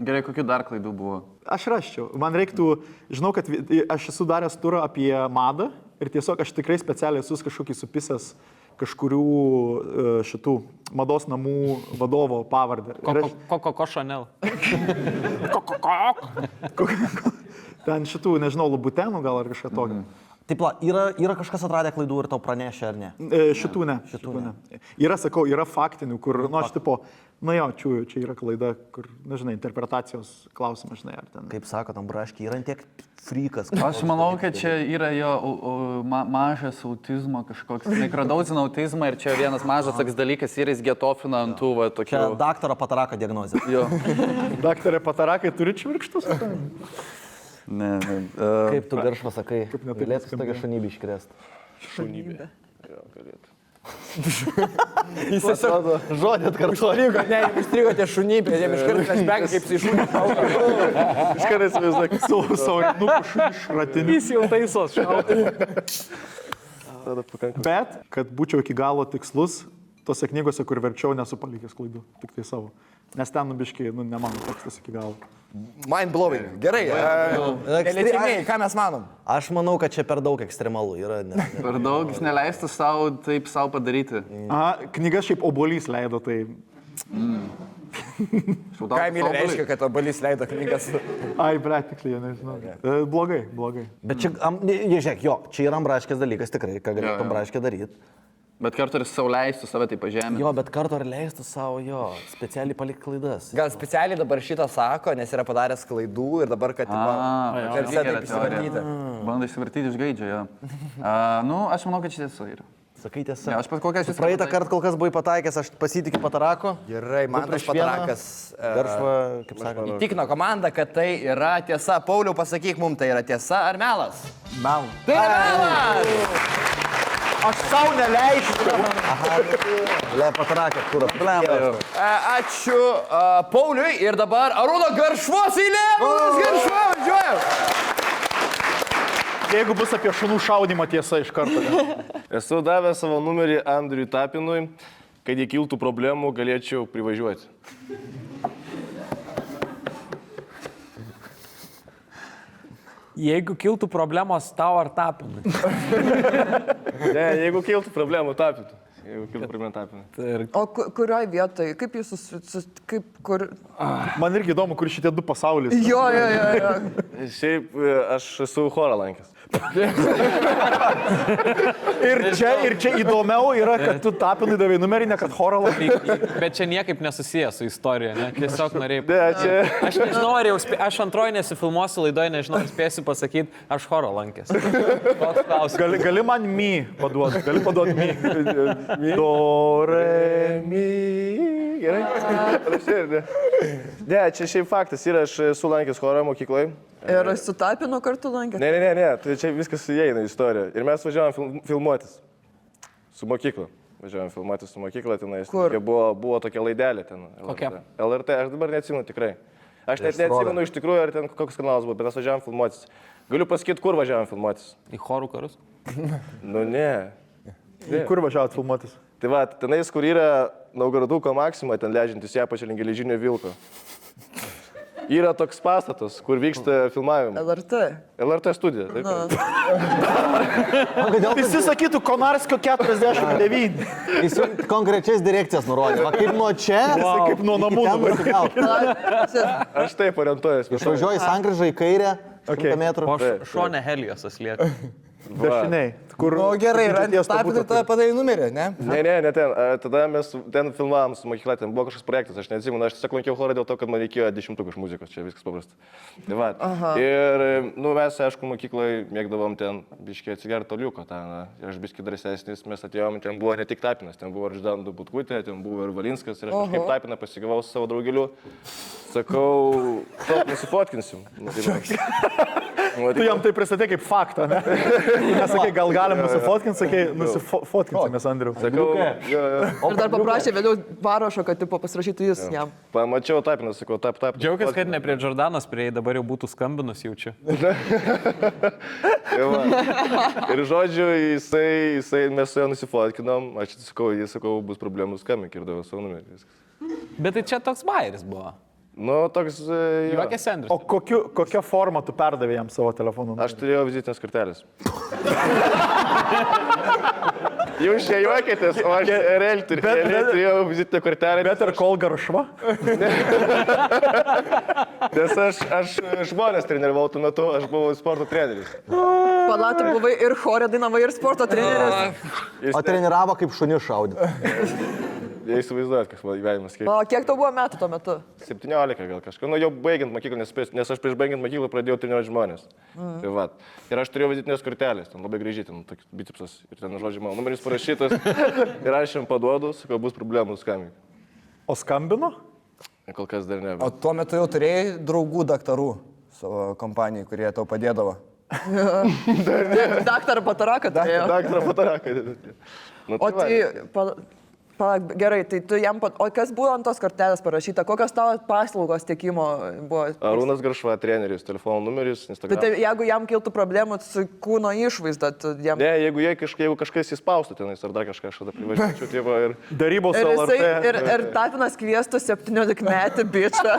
Gerai, kokių dar klaidų buvo? Aš raščiau. Man reiktų, žinau, kad aš esu daręs turą apie madą ir tiesiog aš tikrai specialiai esu kažkokį supisęs kažkurių šitų mados namų vadovo pavardę. Koko Chanel. Ten šitų, nežinau, Lubutenų gal ar kažką tokio. Taip, yra kažkas atradę klaidų ir tau pranešė, ar ne? Šitų ne. Yra, sakau, yra faktinių, kur, nu, aš tipo, na jo, čia yra klaida, kur, nežinai, interpretacijos klausimas, žinai, ar ten. Kaip sako, tam braškiai yra tiek frikas. Aš manau, kad čia yra jo mažas autizmo kažkoks, mikrodauzino autizmą ir čia vienas mažas toks dalykas ir jis getofina ant tų va tokių. Čia daktaro Patarako diagnozė. Jo. Daktarė Patarakai turi čvirkštus? Ne. Kaip tu garšvą sakai? Galėtų tokia šunybė iškrėsti. Šunybė. Jo, galėtų. Jis tiesiog žodį atkartojo. Ne, įstrigo tie šunybė, jiem iškart flashback, kaip jis šunį kalba. Iškart įsivaizduok, savo šratinį. Jis jau taisos šautą. Bet, kad būčiau iki galo tikslus, tose knygose, kur verčiau, nesu palikęs klaidų, tik tai savo. Nes ten nubiškiai, ne mano tekstas iki galo. Mind blowing. Gerai. Neliečiamieji, ką mes manom? Aš manau, kad čia per daug ekstremalų yra. Per daug jis neleistų taip savo padaryti. Aha, knygas šiaip obolys leido, tai... Ką Emilė reiškia, kad obolys leido knygas? Ai, praktikliai, nežinau. Blogai. Bet čia, žiūrėk, jo, čia yra ambraškės dalykas tikrai, ką galėtų ambraškė daryti. Bet kartu ir savo leistų save tai pažemė. Jo, bet kartu ir leistų savo, jo, specialiai palikti klaidas. Gal specialiai dabar šitą sako, nes yra padaręs klaidų ir dabar, kad Tarsi taip įsivartyti. Bando įsivartyti iš gaidžio, jo. Nu, aš manau, kad čia tiesa yra. Sakai tiesa. Ne, aš pat kokias jūs... Praeitą kartą kol kas buvai pataikęs, aš pasitikiu Patarako. Gerai, man tas Patarakas Garšva, kaip sakoma. įtikino komandą, kad tai yra tiesa. Pauliau, pasakyk mums, tai yra tiesa ar melas? Melas. Tai yra melas! Aš savo neleisiu. Patarakė, kur Ačiū Pauliui ir dabar Arūno Garšvos eilė. Arūnas Garšva, važiuojam. Jeigu bus apie šunų šaudimą, tiesa iš karto. Esu davęs savo numerį Andriui Tapinui, kad jei kiltų problemų, galėčiau privažiuoti. Jeigu kiltų problemos tau ar Tapinui. Ne, jeigu kiltų problemų, Tapinui. Jeigu kiltų problemų, Tapinui. O kurioj vietoje? Kaip jūs kur... Man irgi įdomu, kur šitie du pasaulis. Jo. Šiaip aš esu chorą lankęs. Ir čia įdomiau yra, kad tu Tapinui davai numerį, ne kad chorą lankai. Bet čia niekaip nesusijęs su istorija, ne? Tiesiog norėjau. Čia... Aš nežinau, aš antroji nesifilmuosiu laidoje, nežinau, spėsiu pasakyti, aš chorą lankęs. Gali man mi paduoti, gali paduoti mi. Do, re, mi. Gerai? Ne, čia šiaip faktas yra, aš esu lankęs chorą mokykloje. Ir su Tapinu kartu lankė? Ne, tai čia viskas įeina į istoriją. Ir mes važiavom filmuotis su mokykla. Važiavom filmuotis su mokykla, tenais. Kur? Buvo tokia laidelė ten. Kokia? LRT, aš dabar neatsimenu tikrai. Aš net neatsimenu iš tikrųjų, ar ten koks kanalas buvo, bet mes važiavom filmuotis. Galiu pasakyti, kur važiavom filmuotis. Į chorų karus? Nu ne. Kur važiavot filmuotis? Tai va, tenais, kur yra Naugarduko Maxima, ten leidžiantis ją pačią geležinio vilko. Yra toks pastatas, kur vyksta filmavimas. LRT studija. Visi sakytų Konarskio 49. Jis konkrečias direkcijas nurodė. Va, kaip nuo čia, kaip nuo namų. Aš taip orientuojuosi. Išvažiuoji sankryžą į kairę, 100 metrų. O šone Heliosas lieka. Dešiniai. Kur... Nu gerai, ties Andrius to Tapinas buto tada padarė numerį, ne? Ne ten. Tada mes ten filmavom su mokykla, ten buvo kažkoks projektas, aš neatsimenu, aš tiesiog lankiau chorą dėl to, kad man reikėjo 10 iš muzikos, čia viskas paprasta. Tai va. Ir, mes, aišku, mokykloje mėgdavom ten biškiai atsigerti oliuko, ir aš biškiai drąsesnis, mes atėjom, ten buvo ne tik Tapinas, ten buvo ir Ždandu Butkutė, ten buvo ir Valinskas, ir aš kažkaip Tapiną pasigavau su savo draugeliu. Sakau, nusifotkinsim. Tu jam tai pristatė kaip faktą, ne? Nesakai, gal galim nusifotkinti, sakai, nusifotkinsimės, Andriu. Sakau, Ir dar paprašė vėliau parašo, kad tipo pasirašytų jis jam. Pamačiau Tapiną, sakau, tap. Džiaugiuosi, kad ne prie Jordanos prieėjai, dabar jau būtų skambinus jaučiu. Ir žodžiu, mes su juo nusifotkinom, aš sakau, jis sakau, bus problemų skambink ir davau savo numerį. Bet tai čia toks bairis buvo. Nu, toks... Juokės Andrius. O kokią formą tu perdavė jam savo telefonu? Aš turėjau vizitinės kortelės. Jūs čia juokėtės, o aš realiai turėjau vizitinę kortelę. Better call Garšva? Nes aš žmonės treniravau tuo metu, aš buvau sporto treneris. Palatai buvai ir chorė dainavai, ir sporto treneris. O treniravo kaip šunį šaudė. Jie įsivaizduojat, kas man gyvenimas kaip. O kiek tau buvo metų tuo metu? 17 gal kažką. Nu, jau baigiant mokyklą, nes aš prieš baigiant mokyklą pradėjau treniruoti žmonės. Tai va. Ir aš turėjau vizitinės kortelės, ten labai gražiai, ten toks bicepsas. Ir ten, žodžiu, mano numeris parašytas. Ir aš jam paduodu, sakau, bus problemų skambink. O skambino? Kol kas dar ne. O tuo metu jau turėjai draugų daktarų savo kompanijai, kurie tau padėdavo. Daktarą Pataraką turėjo. Daktarą Pataraką. O tai... Gerai, tai tu jam... O kas buvo ant tos kortelės parašyta? Kokios tavo paslaugos tiekimo buvo? Arūnas Garšva, treneris, telefono numeris, Instagram. Bet jeigu jam kiltų problemų su kūno išvaizda, tu jam... Ne, jeigu kažkas įspaustų tenais ar dar kažką, aš tada privažiuočiau tėvą ir... Darybos su LRT. Ir Tapinas kviestų 17 metį bičą.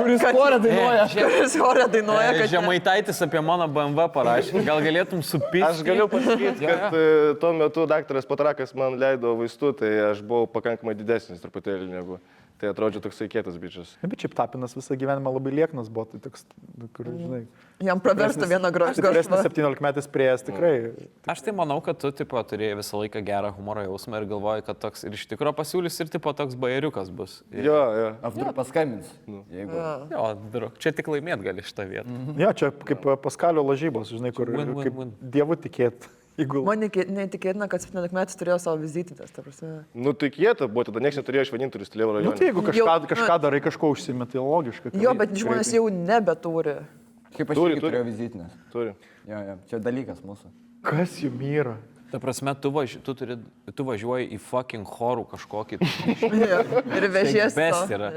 Kuris chorą dainuoja. Kuris chorą dainuoja, kad... Žemaitaitis apie mano BMW parašė. Gal galėtum supyti? Aš galiu pasakyti, kad tuo metu daktaras Patarakas man leido vaistų, tai aš buvau pakankamai didesnis truputėlį negu. Tai atrodė toksai kietas bičias. Bet šiaip Tapinas visą gyvenimą labai lieknas buvo, tai toks, kur, žinai. Jam praversta vieną gražų. Vyresnis 17 metais prieėjęs tikrai. Aš tai manau, kad tu tipo, turėjai visą laiką gerą humoro jausmą ir galvoji, kad toks ir iš tikrųjų pasiūlys ir tipo toks bajeriukas bus. Jo. Apdur paskambins. Jo, druk, čia tik laimėt gali šitą vietą. Jo, čia kaip Paskalio lažybos, žinai, kur kaip Dievu tikėt. Man neįtikėtina, kad 17 metais turėjo savo vizitinės, ta prasme. Nu, tai kieta buvo, tada niekas neturėjo iš vienintelį Stilėvo rajoną. Nu, tai jeigu kažką darai, kažko užsimė, tai logiška. Jo, bet žmonės jau nebeturi. Kaip aš irgi turėjau vizitinės. Turi. Jo, čia dalykas mūsų. Kas jum yra? Ta prasme, tu važiuoji į fucking chorų kažkokį. Ir vežies. Best yra.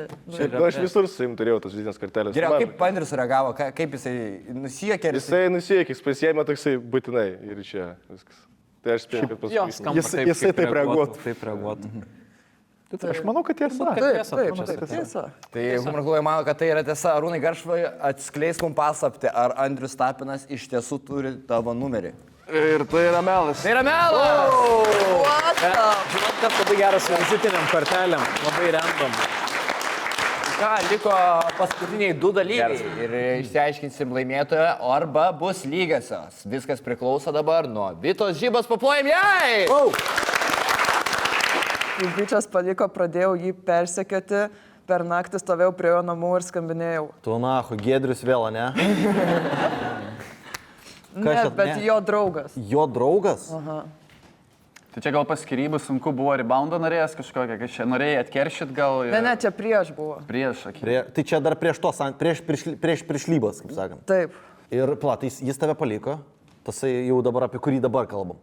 Aš visur su jim turėjau tas vizitinės kortelės. Gerai, kaip Andrius reagavo, kaip jisai nusiekė? Jisai nusiekė, jis pasiėmė toksai būtinai ir čia viskas. Tai aš spėjau, kad paskui. Jisai taip reaguotų. Taip reaguotų. Aš manau, kad tiesa. Taip, tiesa. Tai humor klubai mano, kad tai yra tiesa. Arūnai Garšvai, atskleisk mums paslaptį, ar Andrius Tapinas iš tiesų turi tavo numerį. Ir tai yra melas. Tai yra melas! Žinot, kad labai geras vizitiniam kortelėm, labai random. Ką, liko paskutiniai 2 dalykai ir išsiaiškinsim laimėtoją, arba bus lygiosios. Viskas priklauso dabar nuo Vitos žybos, paplojim jai! Kai bičias paliko, pradėjau jį persekioti, per naktį stovėjau prie jo namų ir skambinėjau. Tu nahu, Giedrius vėl, ne? Bet jo draugas. Jo draugas? Aha. Tai čia gal paskirybų sunku buvo reboundo norėjęs kažkokią, kad čia norėjai atkeršyt gal... Ne, čia prieš buvo. Prieš, Tai čia dar prieš tos, prieš lybas, kaip sakant. Taip. Ir platai, jis tave paliko, tasai jau dabar apie kurį dabar kalbam.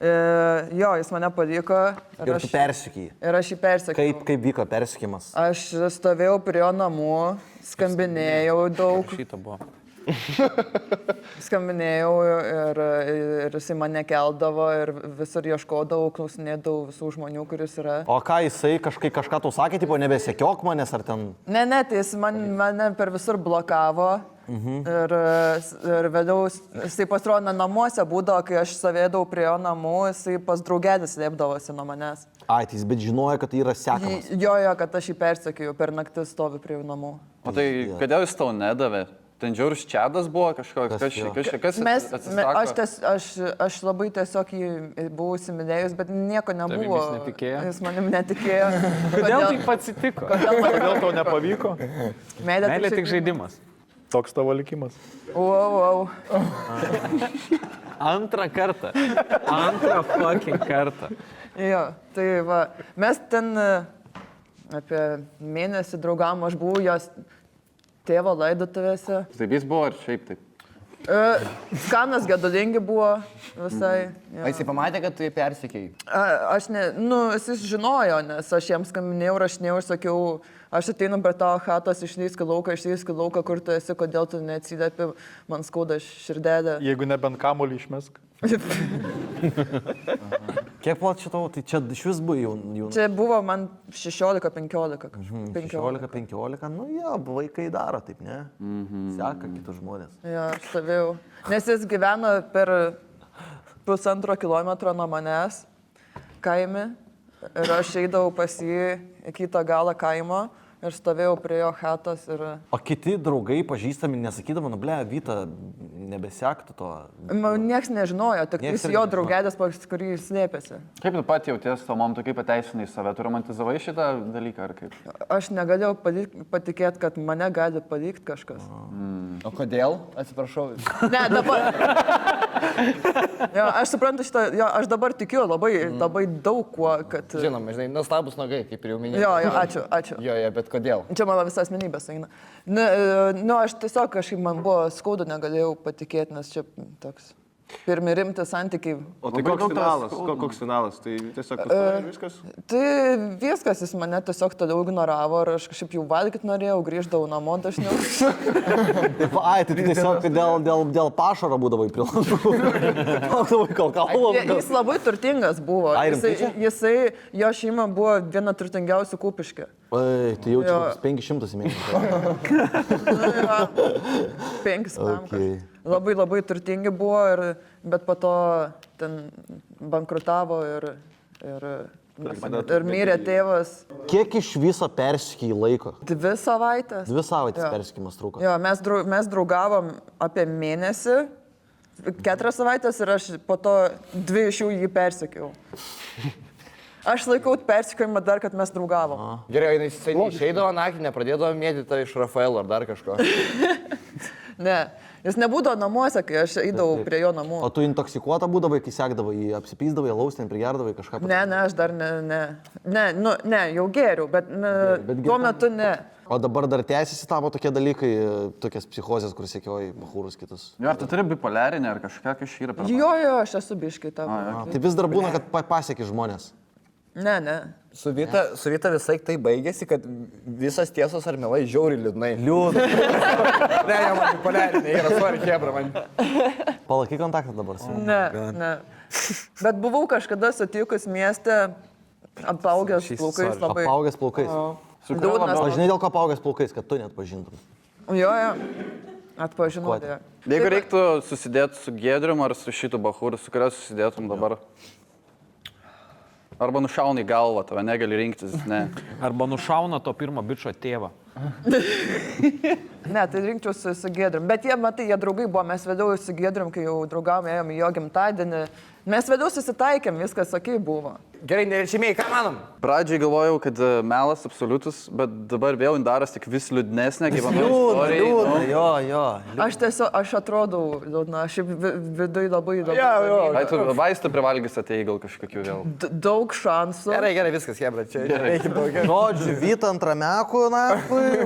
Jo, jis mane paliko. Ir tu persikėjai. Ir aš jį persikėjau. Kaip vyko persikėjimas? Aš stovėjau prie jo namų, skambinėjau daug. Šitą buvo. Skambinėjau ir jisai mane keldavo ir visur ieškodavau, klausinėdavau visų žmonių, kuris yra. O ką jisai kažką tau sakė, tipo nebesekiok manęs ar ten? Ne, tai jis mane per visur blokavo. Ir vėliau jisai pasirodo namuose būdavo, kai aš sėdėdavau prie jo namų, jisai pas draugelis slėpdavosi nuo manęs. Ai, tai jis bet žinojo, kad tai yra sekamas. Jo, kad aš jį persekioju, per naktį stoviu prie jo namų. O tai kodėl jis tau nedavė? Ten žiaurus čiadas buvo kažkoks, kas aš labai tiesiog jį buvau įsimylėjus, bet nieko nebuvo. Jis netikėjo? Jis manim netikėjo. Kodėl taip atsitiko? Kodėl to nepavyko? Meilė tik žaidimas. Toks tavo likimas. Wow. Antrą fucking kartą. Jo, tai va, mes ten apie mėnesį draugavom, aš buvau jos tėvo laidotuvėse. Taip jis buvo ar šiaip taip? Skanas gedulingi buvo visai. O jisai pamatė, kad tu jį persikėjai? Aš ne, jis žinojo, nes aš jiems skambinėjau, rašinėjau ir sakiau, aš ateinu prie tavo chatos, išlįsk į lauką, kur tu esi, kodėl tu neatsiliepi, man skauda širdelė. Jeigu nebent kamuolį išmesk. Kiek plat šitau, tai čia iš vis buvo jauni? Čia buvo man 16-15. 16-15, nu jo, vaikai daro taip, ne? Seka kitus žmonės. Jo, aš stovėjau. Nes jis gyvena per 1,5 kilometro nuo manęs kaime ir aš eidavau pas jį į kitą galą kaimo ir stovėjau prie jo chatos ir... O kiti draugai pažįstami nesakydavo, nu ble, Vyta, nebesektų to. Niekas nežinojo, tik jis jo draugelis, kurį jis slėpėsi. Kaip tu pat jautės to momentu, kaip pateisinai save, tu romantizavai šitą dalyką ar kaip? Aš negalėjau patikėti, kad mane gali palikti kažkas. O kodėl? Atsiprašau. Ne, dabar. Jo, aš suprantu šitą, jo, aš dabar tikiu labai daug kuo, kad... Žinoma, žinai, nuostabus nagai, kaip ir jau minėjau. Jo, ačiū. Jo, bet kodėl? Čia mano visa asmenybės eina. Aš tiesiog kažkaip man buvo skaudu, negalėjau patikėti, nes čia toks pirmi rimti santykiai. O tai koks finalas? Tai tiesiog viskas? Tai viskas, jis mane tiesiog toliau ignoravo ir aš kažkaip jau valgyti norėjau, grįždavau namo dažniau. Ai, tai tiesiog dėl pašaro būdavai prilandų. Jis labai turtingas buvo. Jo šeima buvo viena turtingiausių Kupiškio. Ai, tai jau čia 500 mėnesių. 500. Labai turtingi buvo, bet po to ten bankrutavo ir mirė tėvas. Kiek iš viso persikėjai laiko? 2 savaitės. 2 savaitės persikėjimas truko. Jo, mes draugavom apie mėnesį, 4 savaitės ir aš po to 2 iš jų jį persikėjau. Aš laikau persikėjimą dar, kad mes draugavom. Gerai, jis išeidavo naktį, nepradėdavo mėtyti iš Rafaelo ar dar kažko. Ne, jis nebūdavo namuose, kai aš eidavau prie jo namų. O tu intoksikuota būdavai, kai sekdavai, jį apsipysdavai, laustin, prigerdavai kažką? Ne, aš dar ne, jau geriau, bet tuo metu ne. O dabar dar tęsiasi tavo tokie dalykai, tokias psichozės, kur sekioji bahūrus kitus? Jo, ar tu turi bipolarinę ar kažką, kas yra per... Jo, aš esu biškai tavo. Tai vis dar būna, kad pasieki žmonės. Ne. Su Vyta visai tai baigėsi, kad visas tiesos ar melai žiauri liūdnai. Liūdnai. Ne, jau man poliarinė, yra suari hebra man. Palaikai kontaktą dabar su. Ne. Bet buvau kažkada sutikus mieste, apaugęs plaukais labai. Apaugęs plaukais. O žinai, dėl ko apaugęs plaukais, kad tu net pažintum? Jo. Atpažinau. Jeigu reiktų susidėti su Giedrium ar su šitu bahūru, su kuria susidėtum dabar? Arba nušauna į galvą, tave negali rinktis, ne. Arba nušauna to pirmo bičo tėvą. Ne, tai rinkčiausi su Giedrium. Bet jie draugai buvo, mes vėliau su Giedrium, kai jau draugavom, ėjom į jo gimtadienį. Mes vėliau susitaikėm, viskas okei buvo. Gerai, nerečiamiai, ką manom? Pradžiai galvojau, kad melas absoliutus, bet dabar vėl daras tik vis liūdnesnė, gyvenau istoriją. Liūdna, jo. Aš atrodau liūdna, aš vidui labai įdomu. Ai, tu vaistų privalgys atei gal kažkokių vėl. Daug šansų. Gerai, viskas, hebra, čia reikia daugiau. Žodžiu, Vyta ant ramekų,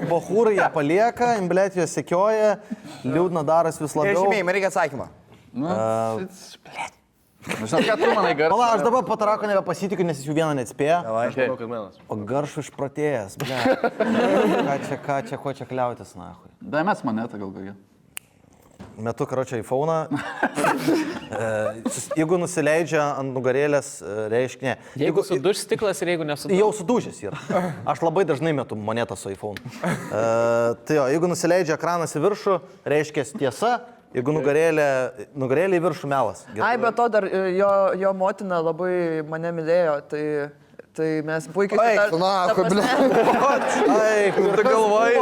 bahūrai ją palieka, imblėt jos sekioja, liūdna daras vis labiau. Nerečiamiai, man reikia atsakymą. Žinai, ką tu manai garšas? Pala, aš dabar patarako nebepasitikiu, nes jis jų vieną neatspėjo. Aš manau, kad melas. O garšų išpratėjęs, ble. Ko čia kliautis, nahui. Dai mes monetą gal kokią. Metu, karočią, iPhone'ą. Jeigu nusileidžia ant nugarėlės, reiškia... Jeigu suduž stiklas ir jeigu nesuduž. Jau sudužęs yra. Aš labai dažnai metu monetą su iPhone. Tai jo, jeigu nusileidžia ekranas į viršų, reiškia tiesa. Jeigu nugarėlė į viršų melas. Ai, bet to dar jo motina labai mane mylėjo, tai Tai mes puikiai... Eik, Tu galvoji,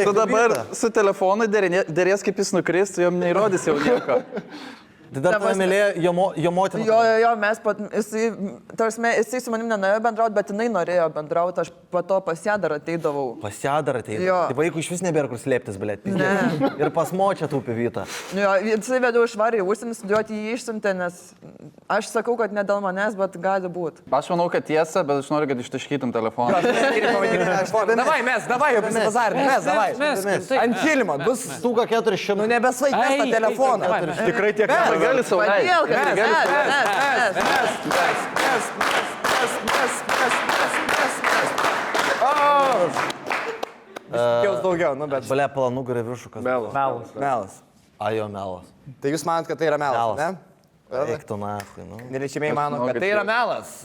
tu dabar su telefonu dėrės, kaip jis nukris, tu jam neįrodys jau nieko. Tai dar tave mylėjo jo motina. Jo, mes jisai su manim nenorėjo bendrauti, bet jinai norėjo bendrauti, aš po to pas ją dar ateidavau. Pas ją dar ateidavau. Jo. Tai vaikų iš vis nebėra kur slėptis, blėt. Ir pas močią tūpi vytą. Jo, jisai vėliau išvarė į užsienį, studijuoti jį išsiuntė, nes aš sakau, kad ne dėl manęs, bet gali būti. Aš manau, kad tiesa, bet aš noriu, kad ištaškytum telefoną. Davai, jau pasipazarinė, mes. Ant kilimo, bus Stūka 400. Nu nebesvaik, mes tą telefoną. Tikrai tiek Gali sau leisti. Jau daugiau, nu bet... Balia planų gari viršų, kas... Melas. Ajo, melas. Tai jūs manot, kad tai yra melas, ne? Eik tu nahui, nu. Neliečiamiai mano, kad tai yra melas.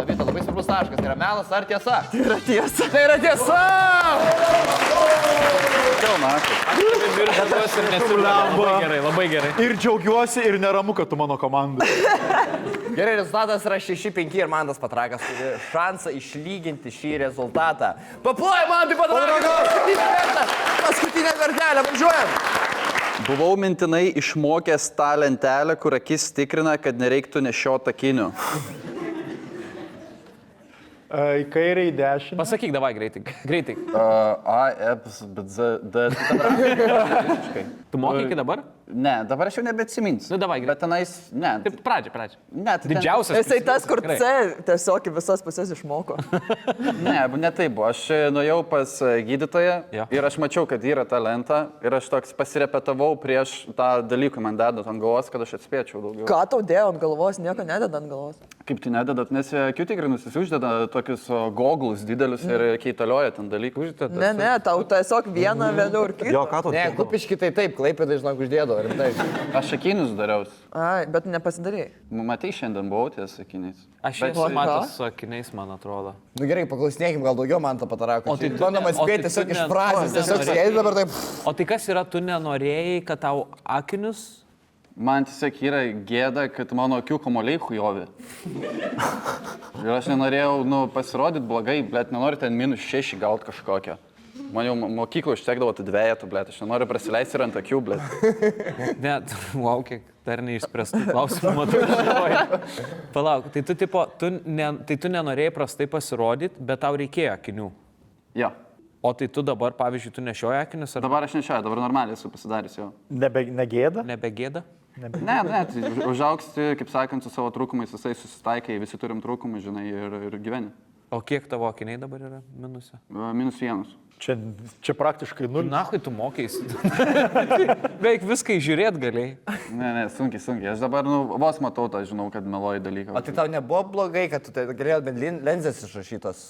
Vita, labai svarbus taškas. Tai yra melas ar tiesa? Tai yra tiesa. Tai yra tiesa! Labai gerai. Ir džiaugiuosi, ir neramu, kad tu mano komandai. Gerai, rezultatas yra 6-5 ir Mantas Patrakas turi šansą išlyginti šį rezultatą. Paploja Mantui Patrakas! Paskutinę kartelę, važiuojam! Buvau mintinai išmokęs tą lentelę, kur akis tikrina, kad nereiktų nešioti akinių. Į kairę, į dešinę. Pasakyk, davai greitai. A, F, B, Z, D. Tu mokai iki dabar? Ne, dabar aš jau nebeatsiminsiu. Nu, davai, greitai. Bet tenais, ne. Taip, pradžia. Ne, tai Didžiausias. Jisai tas, kur C tiesiog visas pusės išmoko. Ne taip buvo. Aš nuėjau pas gydytoją ir aš mačiau, kad yra ta lenta ir aš toks pasirepetavau prieš tą dalyką man dedant ant galvos, kad aš atspėčiau daugiau. Ką tau dėjo ant galvos, nieko nededa ant galvos? Kaip tai nededat, nes akių tikrinus jis uždeda tokius goglus didelius ir keitalioja ten dalykų. Ne, tau tiesiog vieną vėliau ir kitą. Jo, ką tu? Ne, kupiški tai taip, Klaipėdai žinok uždėdavo ir taip. Aš akinius dariaus. Ai, bet nepasidarėjai. Matai, šiandien buvau ties akiniais. Aš esu matęs su akiniais, man atrodo. Nu gerai, paklausinėkim, gal daugiau Manto Patrako. O tai tu bandom atspėti tiesiog iš frazės, tiesiog sėdi dabar taip. O tai kas yra, tu nenorėjai, kad tau akinius? Man tiesiog yra gėda, kad mano akių kamuoliai hujovi. Ir aš nenorėjau, pasirodyti blogai, blėt, nenoriu ten -6 gauti kažkokią. Man jau mokyklo užtekdavo tai 2, blėt, aš nenoriu prasileisti ir ant akių, blėt. Net, wow, kiek dar neišspręstų klausimų, matau. Palauk, tai tu nenorėjai prastai pasirodyti, bet tau reikėjo akinių. Jo. O tai tu dabar, pavyzdžiui, tu nešioji akinius? Ar... Dabar aš nešioju, dabar normaliai esu pasidaręs jau. Negėda? Nebegėda? Ne, tai užaugsti, kaip sakant, su savo trūkumais, visai susitaikai, visi turim trūkumų, žinai, ir gyveni. O kiek tavo akiniai dabar yra minuse? -1. Čia praktiškai 0. Nahui tu mokėsi. Beveik viską žiūrėt galėjai. Ne, sunkiai. Aš dabar, vos matau tą, žinau, kad meluoji dalyką. O tai tau nebuvo blogai, kad tu galėjai bent lenzės išrašytos,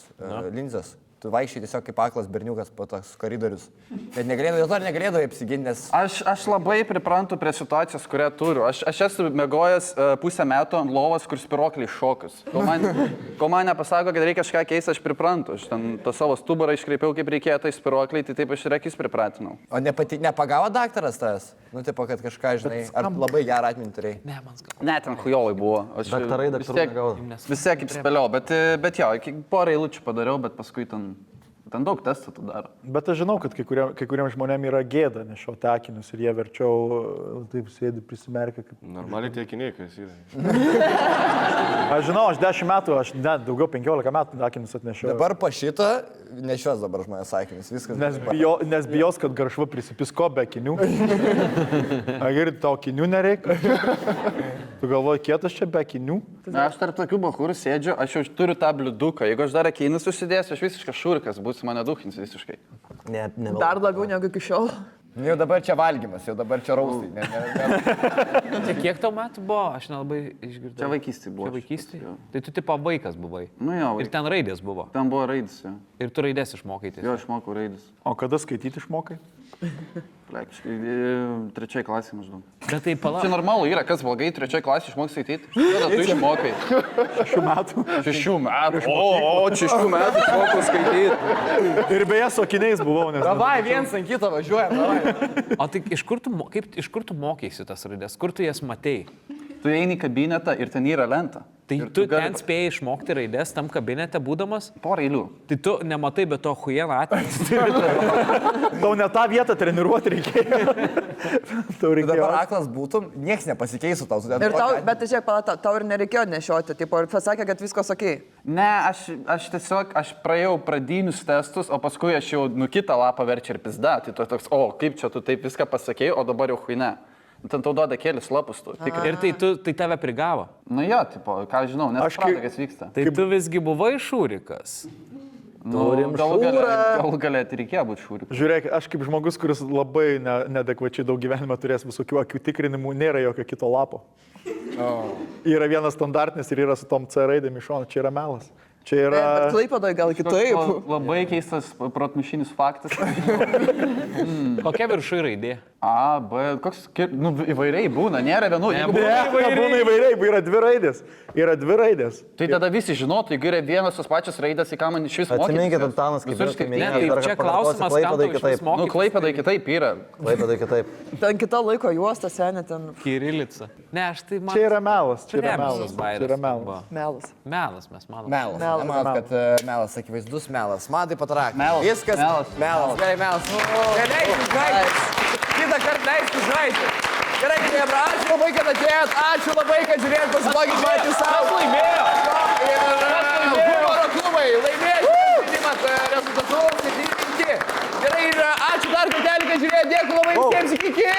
linzės? Tu vaikščiai tiesiog kaip aklas berniukas po tos koridorius. Bet negalėdavai apsiginti, nes... Aš labai priprantu prie situacijos, kurią turiu. Aš esu mėgojęs pusę metų ant lovos, kur spiruokliai šokus. Kol man nepasako, kad reikia kažką keisti, aš priprantu. Aš ten tą savo stuburą iškreipiau, kaip reikėjo tai spiruokliai, tai taip aš ir akis pripratinau. O nepagavo daktaras tas? Nu, tipo, kad kažką, žinai, ar labai gerą atmintį turėjai? Ne, man skamba. Ne, ten hujovai buvo. Daktarai negavo. Vis tiek kaip spėliau, bet jo, porą eilučių padariau, bet paskui ten daug testų tu daro. Bet aš žinau, kad kai kuriems žmonėms yra gėda nešioti akinius ir jie verčiau taip sėdi prisimerkę. Normaliai tie akiniai, kas yra. Aš žinau, aš 10 metų, aš net daugiau 15 metų akinius atnešiau. Dabar po šitą nešios dabar žmonės akinius, viskas. Nes bijos, kad garšva prisipisko be akinių. Ir tau akinių nereikia. Tu galvoji, kietas čia be akinių? Aš tarp tokių bachūrų sėdžiu, aš jau turiu tą bliuduką. Jeigu aš dar akinus užsidėsiu, aš visiškai šurkas, būsiu mane duchins visiškai. Dar labiau negu iki šiol. Jau dabar čia valgymas, jau dabar čia raustai. Čia kiek tau metų buvo? Aš nelabai išgirdau. Čia vaikystė buvo. Čia vaikystė? Tai tu tipo vaikas buvai. Nu jo, ir ten raidės buvo. Ten buvo raidės, jo. Ir tu raidės išmokai. Jo, išmokau raidės. O kada skaityti išmokai? Plekiškai, 3 klasė maždaug. Bet tai palauk. Čia normalu yra, kas blogai 3 klasė išmokai skaityti. Kada tu išmokai? 6 metų. 6 metų. O, 6 metų išmokau skaityti. Ir beje, su akiniais buvau, nes... Davai, viens ant kito važiuojam, davai. O tai iš kur tu mokėsi tas raidės? Kur tu jas matei? Tu eini į kabinetą ir ten yra lenta. Tai tu ten spėjai išmokti raidės tam kabinete būdamas? Porą eilių. Tai tu nematai, bet to huieną atmesti. Tau ne tą vietą treniruoti reikėjo. Dabar aklas būtum, nieks nepasikeisų tau. Ir tau, bet žiūrėk, palata, tau ir nereikėjo nešioti, tipo, ir pasakė, kad viskas ok. Ne, aš tiesiog, aš praėjau pradinius testus, o paskui aš jau kitą lapą verčiu ir pizda. Tai tu toks, o kaip čia tu taip viską pasakėjai, o dabar jau huine. Ten tau duoda kelis lapus tu. Ir tai tave prigavo. Nu jo, tipo, ką žinau, nesupratu, kas vyksta. Tai tu visgi buvai šūrikas. Gal galėtų reikėjo būti šūrikas. Žiūrėk, aš kaip žmogus, kuris labai neadekvačiai daug gyvenime turės visokių akių tikrinimų, nėra jokio kito lapo. Yra vienas standartinis ir yra su tom C raidėm iš šono, čia yra melas. Čia yra... Bet Klaipėdoj gal kitaip. Labai keistas protmušinis faktas. Kokia viršui raidė? A, B, koks, nu, įvairiai būna, nėra vienų. Būna įvairiai, yra 2 raidės. Yra 2 raidės. Tai tada visi žinotų, jeigu yra vienas tos pačios raidės, į ką man iš vis mokyti. Atsiminkit, Antanas, kaip jūs minėjote. Tai čia klausimas, kam tu iš vis mokyti. Nu, Klaipėdai kitaip yra. Klaipėdai kitaip. Ten kita laiko juosta, senė, ten... Kirilica. Ne, aš tai man... Čia yra melas, čia yra Remsas melas. bairis. Čia yra melas. Melas. Melas, mes manom. Melas. Manau, kad melas, akivaizdus melas. Man tai patrak. Melas. Viskas. Melas. Gerai, melas. Kitą kartą leisti žaisti. Gerai, Ginebra, ačiū labai, kad atėjot. Ačiū labai, kad žiūrėjot, pasimokit patys savo. Laimėjo. Ir humoro klubai laimėjo rezultatus. Gerai, ačiū dar kartelį, kad žiūrėjot. Dėkui labai visiems. Iki.